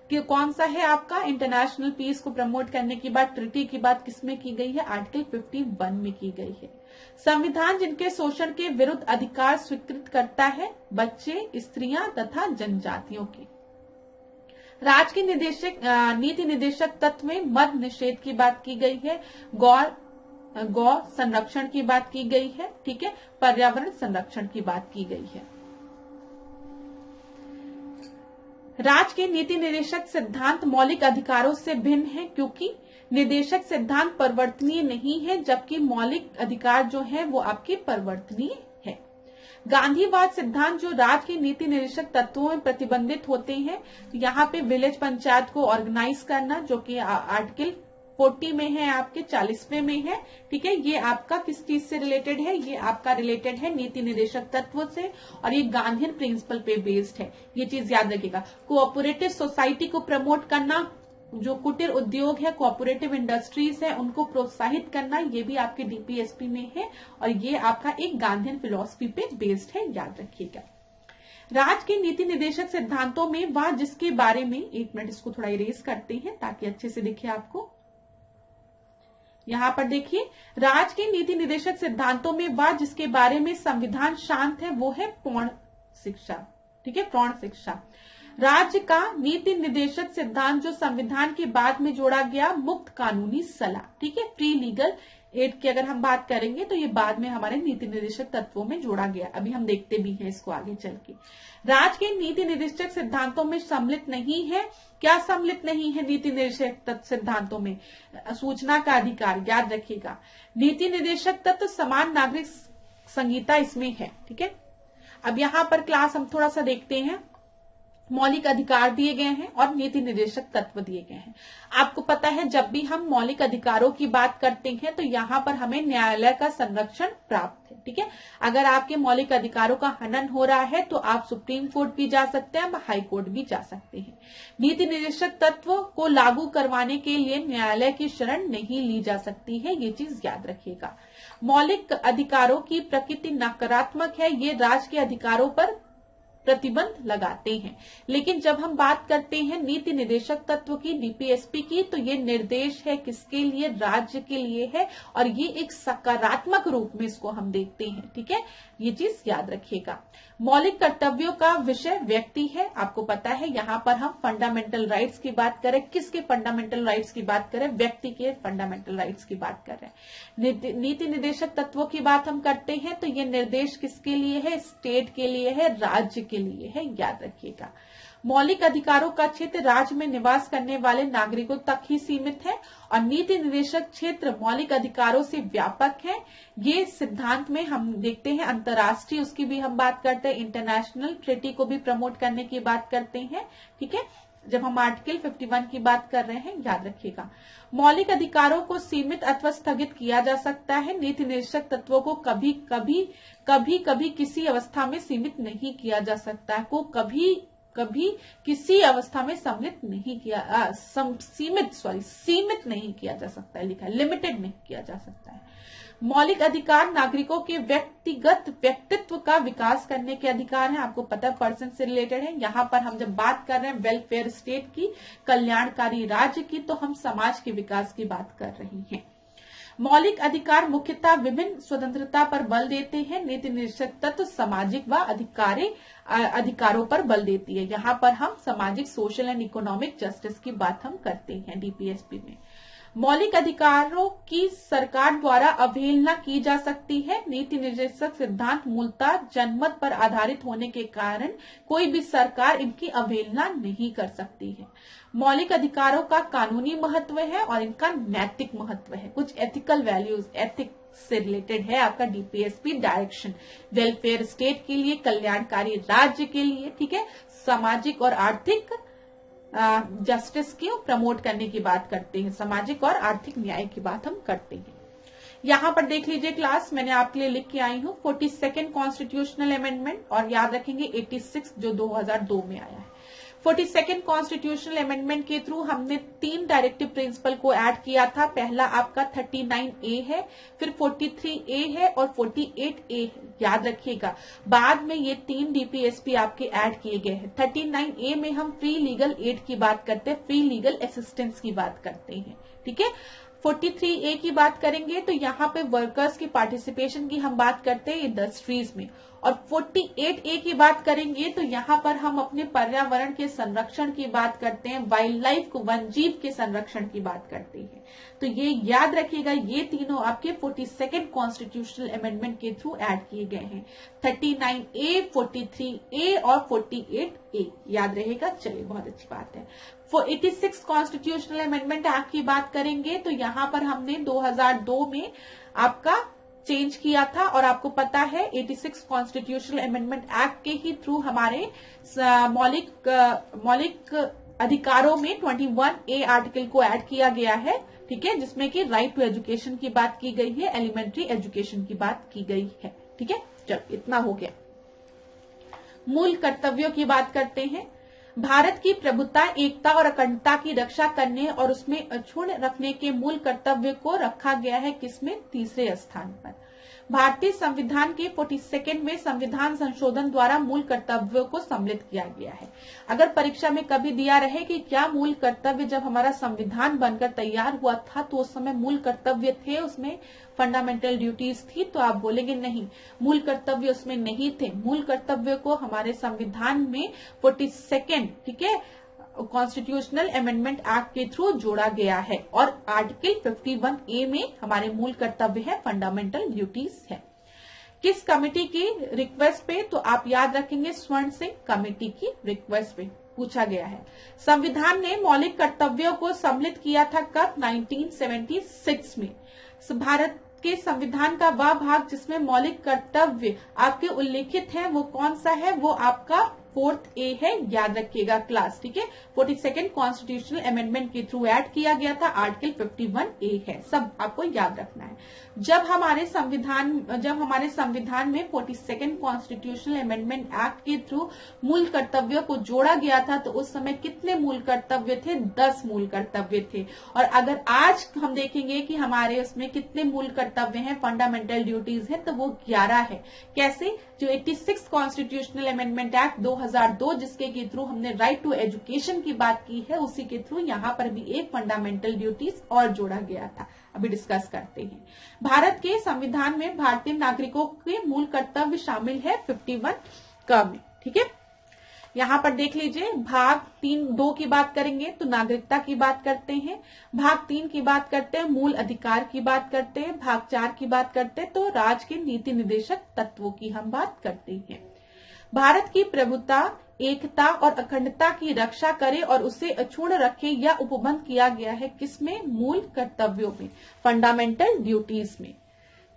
कि कौन सा है आपका? इंटरनेशनल पीस को प्रमोट करने की बात, ट्रीटी की बात किसमें की गई है? आर्टिकल 51 में की गई है। संविधान जिनके शोषण के विरुद्ध अधिकार स्वीकृत करता है? बच्चे, स्त्रियां तथा जनजातियों के। राज्य के नीति निर्देशक तत्व में मद्य निषेध की बात की गई है, गौ संरक्षण की बात की गई है, ठीक है, पर्यावरण संरक्षण की बात की गई है। राज्य के नीति निर्देशक सिद्धांत मौलिक अधिकारों से भिन्न है क्योंकि निर्देशक सिद्धांत परिवर्तनीय नहीं है, जबकि मौलिक अधिकार जो है वो आपके परिवर्तनीय है। गांधीवाद सिद्धांत जो राज्य के नीति निर्देशक तत्वों में प्रतिबंधित होते हैं, यहाँ पे विलेज पंचायत को ऑर्गेनाइज करना, जो कि आर्टिकल 40 में है, आपके 40वें में है, ठीक है, ये आपका किस चीज से रिलेटेड है? ये आपका रिलेटेड है नीति निर्देशक तत्व से, और ये गांधीयन प्रिंसिपल पे बेस्ड है, ये चीज याद रखिएगा। कोऑपरेटिव सोसाइटी को प्रमोट करना, जो कुटीर उद्योग है, कोऑपरेटिव इंडस्ट्रीज है, उनको प्रोत्साहित करना, ये भी आपके डीपीएसपी में है, और ये आपका एक गांधीयन फिलॉसफी पे बेस्ड है, याद रखिएगा। राज्य के नीति निर्देशक सिद्धांतों में वह जिसके बारे में, एक मिनट इसको थोड़ा इरेज करते हैं ताकि अच्छे से दिखे आपको। यहां पर देखिए, राज्य के नीति निर्देशक सिद्धांतों में वह जिसके बारे में संविधान शांत है वो है पूर्ण शिक्षा, ठीक है, प्रौढ़ शिक्षा। राज्य का नीति निर्देशक सिद्धांत जो संविधान के बाद में जोड़ा गया, मुक्त कानूनी सलाह, ठीक है, प्री लीगल एड की अगर हम बात करेंगे तो ये बाद में हमारे नीति निर्देशक तत्वों में जोड़ा गया, अभी हम देखते भी हैं इसको आगे चल के। राज्य के नीति निर्देशक सिद्धांतों में सम्मिलित नहीं है, क्या सम्मिलित नहीं है नीति निर्देशक सिद्धांतों में? सूचना का अधिकार, याद रखिएगा। नीति निर्देशक तत्व समान नागरिक संहिता इसमें है, ठीक है। अब यहाँ पर क्लास हम थोड़ा सा देखते हैं, मौलिक अधिकार दिए गए हैं और नीति निर्देशक तत्व दिए गए हैं। आपको पता है जब भी हम मौलिक अधिकारों की बात करते हैं तो यहाँ पर हमें न्यायालय का संरक्षण प्राप्त है, ठीक है। अगर आपके मौलिक अधिकारों का हनन हो रहा है तो आप सुप्रीम कोर्ट भी जा सकते हैं, हाई कोर्ट भी जा सकते हैं। नीति निर्देशक तत्व को लागू करवाने के लिए न्यायालय की शरण नहीं ली जा सकती है, ये चीज याद रखिएगा। मौलिक अधिकारों की प्रकृति नकारात्मक है, ये राज्य के अधिकारों पर प्रतिबंध लगाते हैं। लेकिन जब हम बात करते हैं नीति निर्देशक तत्व की, डीपीएसपी की, तो ये निर्देश है किसके लिए? राज्य के लिए है, और ये एक सकारात्मक रूप में इसको हम देखते हैं, ठीक है, ये चीज याद रखिएगा। मौलिक कर्तव्यों का विषय व्यक्ति है, आपको पता है यहाँ पर हम फंडामेंटल राइट्स की बात करें, किसके फंडामेंटल राइट्स की बात करें? व्यक्ति के फंडामेंटल राइट्स की बात कर रहे हैं। नीति निर्देशक तत्वों की बात हम करते हैं तो ये निर्देश किसके लिए है? स्टेट के लिए है, राज्य के लिए है, याद रखिएगा। मौलिक अधिकारों का क्षेत्र राज्य में निवास करने वाले नागरिकों तक ही सीमित है, और नीति निर्देशक क्षेत्र मौलिक अधिकारों से व्यापक है। ये सिद्धांत में हम देखते हैं अंतर्राष्ट्रीय, उसकी भी हम बात करते हैं, इंटरनेशनल ट्रीटी को भी प्रमोट करने की बात करते हैं, ठीक है, जब हम आर्टिकल 51 की बात कर रहे हैं, याद रखिएगा। मौलिक अधिकारों को सीमित अथवा स्थगित किया जा सकता है। नीति निर्देशक तत्वों को कभी कभी किसी अवस्था में सीमित नहीं किया जा सकता है, को कभी किसी अवस्था में सीमित नहीं किया जा सकता है, लिखा है, लिमिटेड नहीं किया जा सकता है। मौलिक अधिकार नागरिकों के व्यक्तिगत व्यक्तित्व का विकास करने के अधिकार हैं, आपको पता है पर्सन से रिलेटेड है। यहाँ पर हम जब बात कर रहे हैं वेलफेयर स्टेट की, कल्याणकारी राज्य की, तो हम समाज के विकास की बात कर रहे हैं। मौलिक अधिकार मुख्यतः विभिन्न स्वतंत्रता पर बल देते हैं। नीति निर्देशक तत्व सामाजिक व अधिकारों पर बल देती है। यहाँ पर हम सामाजिक, सोशल एंड इकोनॉमिक जस्टिस की बात हम करते हैं डीपीएसपी में। मौलिक अधिकारों की सरकार द्वारा अवहेलना की जा सकती है। नीति निर्देशक सिद्धांत मूलतः जनमत पर आधारित होने के कारण कोई भी सरकार इनकी अवहेलना नहीं कर सकती है। मौलिक अधिकारों का कानूनी महत्व है और इनका नैतिक महत्व है। कुछ एथिकल वैल्यूज, एथिक्स से रिलेटेड है आपका डीपीएसपी डायरेक्शन, वेलफेयर स्टेट के लिए, कल्याणकारी राज्य के लिए, ठीक है, सामाजिक और आर्थिक जस्टिस की प्रमोट करने की बात करते हैं, सामाजिक और आर्थिक न्याय की बात हम करते हैं। यहां पर देख लीजिए क्लास, मैंने आपके लिए लिख के आई हूं 42nd कॉन्स्टिट्यूशनल अमेंडमेंट, और याद रखेंगे 86 जो 2002 में आया है। 42nd कॉन्स्टिट्यूशनल अमेंडमेंट के थ्रू हमने 3 डायरेक्टिव प्रिंसिपल को ऐड किया था। पहला आपका 39A है, फिर 43A है और 48A है, याद रखिएगा। बाद में ये 3 डीपीएसपी आपके ऐड किए गए हैं। 39A में हम फ्री लीगल एड की बात करते हैं, फ्री लीगल असिस्टेंस की बात करते हैं, ठीक है। 43A की बात करेंगे तो यहाँ पे वर्कर्स की पार्टिसिपेशन की हम बात करते हैं इंडस्ट्रीज में, और 48A की बात करेंगे तो यहाँ पर हम अपने पर्यावरण के संरक्षण की बात करते हैं, वाइल्ड लाइफ को, वन जीव के संरक्षण की बात करते हैं। तो ये याद रखिएगा, ये तीनों आपके 42nd कॉन्स्टिट्यूशनल अमेंडमेंट के थ्रू ऐड किए गए हैं। 39A, 43A और 48A याद रहेगा। चलिए, बहुत अच्छी बात है। 86 कॉन्स्टिट्यूशनल अमेंडमेंट एक्ट की बात करेंगे तो यहाँ पर हमने 2002 में आपका चेंज किया था, और आपको पता है 86 कॉन्स्टिट्यूशनल अमेंडमेंट एक्ट के ही थ्रू हमारे मौलिक अधिकारों में 21A आर्टिकल को ऐड किया गया है, ठीक है, जिसमें कि राइट टू एजुकेशन की बात की गई है, एलिमेंट्री एजुकेशन की बात की गई है, ठीक है। चलो, इतना हो गया। मूल कर्तव्यों की बात करते हैं। भारत की प्रभुता, एकता और अखंडता की रक्षा करने और उसमें अक्षुण्ण रखने के मूल कर्तव्य को रखा गया है किसमें? तीसरे स्थान पर। भारतीय संविधान के 42वें में संविधान संशोधन द्वारा मूल कर्तव्यों को सम्मिलित किया गया है। अगर परीक्षा में कभी दिया रहे कि क्या मूल कर्तव्य जब हमारा संविधान बनकर तैयार हुआ था तो उस समय मूल कर्तव्य थे, उसमें फंडामेंटल ड्यूटीज थी, तो आप बोलेंगे नहीं, मूल कर्तव्य उसमें नहीं थे। मूल कर्तव्य को हमारे संविधान में 42nd, ठीक है, कॉन्स्टिट्यूशनल अमेंडमेंट एक्ट के थ्रू जोड़ा गया है, और आर्टिकल 51A में हमारे मूल कर्तव्य है, फंडामेंटल ड्यूटीज है। किस कमेटी की रिक्वेस्ट पे? तो आप याद रखेंगे स्वर्ण सिंह कमेटी की रिक्वेस्ट पे पूछा गया है। संविधान ने मौलिक कर्तव्यों को सम्मिलित किया था कब? 1976 में। भारत के संविधान का वह भाग जिसमें मौलिक कर्तव्य आपके उल्लेखित हैं वो कौन सा है? वो आपका 4A है, याद रखिएगा क्लास, ठीक है। 42nd कॉन्स्टिट्यूशनल अमेंडमेंट के थ्रू ऐड किया गया था, आर्टिकल 51A है, सब आपको याद रखना है। जब हमारे संविधान में 42nd कॉन्स्टिट्यूशनल अमेंडमेंट एक्ट के थ्रू मूल कर्तव्यों को जोड़ा गया था तो उस समय कितने मूल कर्तव्य थे? 10 मूल कर्तव्य थे। और अगर आज हम देखेंगे कि हमारे उसमें कितने मूल कर्तव्य हैं, फंडामेंटल ड्यूटीज हैं, तो वो 11 है। कैसे? जो 86 कॉन्स्टिट्यूशनल अमेंडमेंट एक्ट 2002 जिसके के थ्रू हमने राइट टू एजुकेशन की बात की है, उसी के थ्रू यहाँ पर भी एक फंडामेंटल ड्यूटीज और जोड़ा गया था। अभी डिस्कस करते हैं। भारत के संविधान में भारतीय नागरिकों के मूल कर्तव्य शामिल है 51 क में, ठीक है। यहाँ पर देख लीजिए, भाग 3.2 की बात करेंगे तो नागरिकता की बात करते हैं, भाग 3 की बात करते हैं मूल अधिकार की बात करते हैं, भाग 4 की बात करते हैं तो राज्य के नीति निर्देशक तत्वों की हम बात करते हैं। भारत की प्रभुता, एकता और अखंडता की रक्षा करे और उसे अक्षुण्ण रखे या उपबंध किया गया है किसमें? मूल कर्तव्यों में, फंडामेंटल ड्यूटीज में,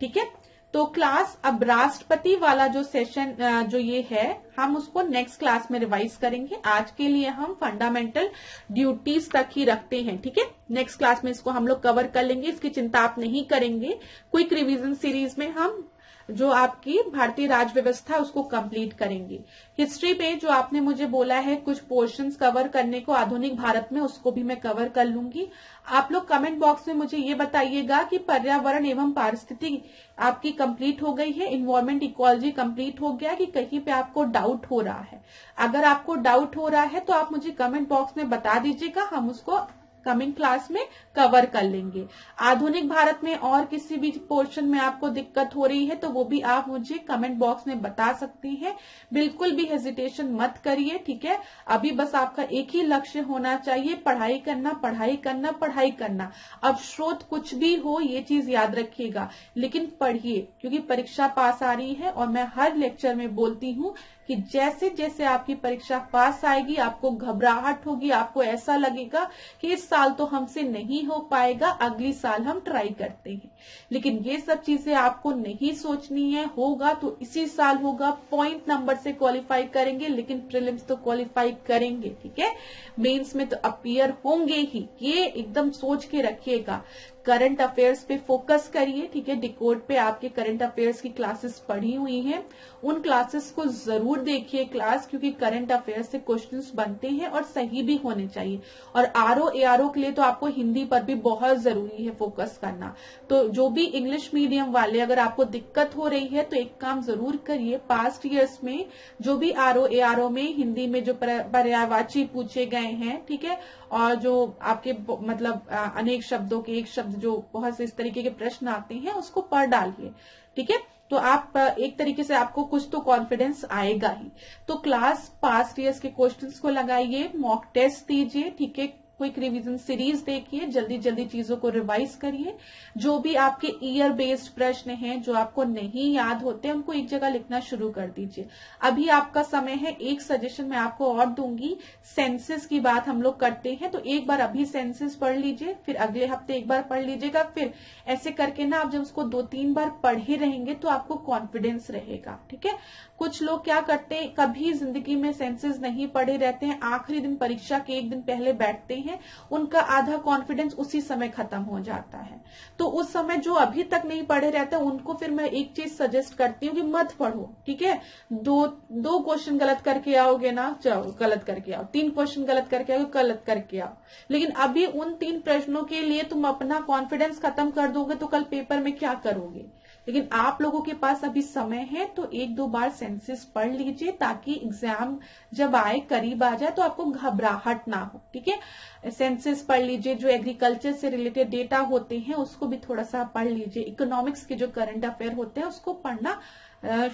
ठीक है। तो क्लास अब राष्ट्रपति वाला जो सेशन जो ये है हम उसको नेक्स्ट क्लास में रिवाइज करेंगे। आज के लिए हम फंडामेंटल ड्यूटीज तक ही रखते हैं, ठीक है। नेक्स्ट क्लास में इसको हम लोग कवर कर लेंगे, इसकी चिंता आप नहीं करेंगे। क्विक रिवीजन सीरीज में हम जो आपकी भारतीय राज्य व्यवस्था उसको कंप्लीट करेंगे। हिस्ट्री पे जो आपने मुझे बोला है कुछ पोर्शंस कवर करने को आधुनिक भारत में, उसको भी मैं कवर कर लूंगी। आप लोग कमेंट बॉक्स में मुझे ये बताइएगा कि पर्यावरण एवं पारिस्थितिकी आपकी कंप्लीट हो गई है, इन्वायरमेंट इकोलॉजी कंप्लीट हो गया, कि कहीं पे आपको डाउट हो रहा है। अगर आपको डाउट हो रहा है तो आप मुझे कमेंट बॉक्स में बता दीजिएगा, हम उसको कमिंग क्लास में कवर कर लेंगे। आधुनिक भारत में और किसी भी पोर्शन में आपको दिक्कत हो रही है तो वो भी आप मुझे कमेंट बॉक्स में बता सकती हैं। बिल्कुल भी हेजिटेशन मत करिए, ठीक है। अभी बस आपका एक ही लक्ष्य होना चाहिए, पढ़ाई करना, पढ़ाई करना, पढ़ाई करना। अब स्रोत कुछ भी हो, ये चीज याद रखिएगा, लेकिन पढ़िए, क्योंकि परीक्षा पास आ रही है। और मैं हर लेक्चर में बोलती हूँ कि जैसे जैसे आपकी परीक्षा पास आएगी आपको घबराहट होगी, आपको ऐसा लगेगा कि इस साल तो हमसे नहीं हो पाएगा, अगली साल हम ट्राई करते हैं। लेकिन ये सब चीजें आपको नहीं सोचनी है। होगा तो इसी साल होगा, पॉइंट नंबर से क्वालिफाई करेंगे, लेकिन प्रीलिम्स तो क्वालिफाई करेंगे, ठीक है। मेंस में तो अपीयर होंगे ही, ये एकदम सोच के रखिएगा। करंट अफेयर्स पे फोकस करिए, ठीक है। डिकोड पे आपके करंट अफेयर्स की क्लासेस पढ़ी हुई हैं, उन क्लासेस को जरूर देखिए क्लास, क्योंकि करंट अफेयर्स से क्वेश्चंस बनते हैं और सही भी होने चाहिए। और आरओ एआरओ के लिए तो आपको हिंदी पर भी बहुत जरूरी है फोकस करना। तो जो भी इंग्लिश मीडियम वाले, अगर आपको दिक्कत हो रही है तो एक काम जरूर करिए, पास्ट ईयर्स में जो भी आरओ एआरओ में हिंदी में जो पर्यायवाची पूछे गए हैं, ठीक है, और जो आपके मतलब अनेक शब्दों के एक शब्द जो बहुत से इस तरीके के प्रश्न आते हैं उसको पढ़ डालिए, ठीक है। तो आप एक तरीके से आपको कुछ तो कॉन्फिडेंस आएगा ही। तो क्लास पास्ट ईयर्स के क्वेश्चंस को लगाइए, मॉक टेस्ट दीजिए, ठीक है। क्विक रिवीजन सीरीज देखिए, जल्दी जल्दी चीजों को रिवाइज करिए। जो भी आपके ईयर बेस्ड प्रश्न हैं जो आपको नहीं याद होते उनको एक जगह लिखना शुरू कर दीजिए। अभी आपका समय है। एक सजेशन मैं आपको और दूंगी, सेंसस की बात हम लोग करते हैं तो एक बार अभी सेंसस पढ़ लीजिए, फिर अगले हफ्ते एक बार पढ़ लीजिएगा, फिर ऐसे करके ना आप जब उसको 2-3 बार पढ़े रहेंगे तो आपको कॉन्फिडेंस रहेगा, ठीक है। कुछ लोग क्या करते हैं, कभी जिंदगी में सेंसस नहीं पढ़े रहते हैं, आखिरी दिन परीक्षा के एक दिन पहले बैठते हैं, उनका आधा कॉन्फिडेंस उसी समय खत्म हो जाता है। तो उस समय जो अभी तक नहीं पढ़े रहते उनको फिर मैं एक चीज सजेस्ट करती हूँ कि मत पढ़ो, ठीक है। दो क्वेश्चन गलत करके आओगे ना, चलो गलत करके आओ, 3 क्वेश्चन गलत करके आओगे, गलत करके आओ, लेकिन अभी उन 3 प्रश्नों के लिए तुम अपना कॉन्फिडेंस खत्म कर दोगे तो कल पेपर में क्या करोगे। लेकिन आप लोगों के पास अभी समय है तो 1-2 बार सेंसस पढ़ लीजिए, ताकि एग्जाम जब आए, करीब आ जाए, तो आपको घबराहट ना हो, ठीक है। सेंसस पढ़ लीजिए, जो एग्रीकल्चर से रिलेटेड डेटा होते हैं उसको भी थोड़ा सा पढ़ लीजिए, इकोनॉमिक्स के जो करंट अफेयर होते हैं उसको पढ़ना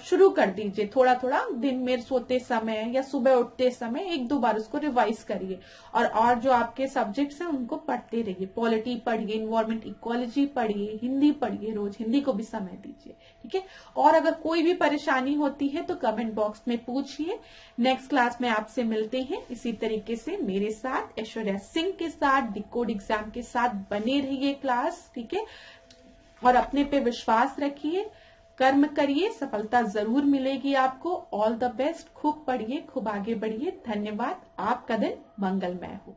शुरू कर दीजिए। थोड़ा थोड़ा दिन में सोते समय या सुबह उठते समय 1-2 बार उसको रिवाइज करिए। और जो आपके सब्जेक्ट्स हैं उनको पढ़ते रहिए, पॉलिटी पढ़िए, इन्वायरमेंट इकोलॉजी पढ़िए, हिंदी पढ़िए, रोज हिंदी को भी समय दीजिए, ठीक है। और अगर कोई भी परेशानी होती है तो कमेंट बॉक्स में पूछिए। नेक्स्ट क्लास में आपसे मिलते हैं इसी तरीके से मेरे साथ, ऐश्वर्या सिंह के साथ, डिकोड एग्जाम के साथ बने रहिए क्लास, ठीक है। और अपने पे विश्वास रखिए, कर्म करिए, सफलता जरूर मिलेगी आपको। ऑल द बेस्ट, खूब पढ़िए, खूब आगे बढ़िए। धन्यवाद। आपका दिन मंगलमय हो।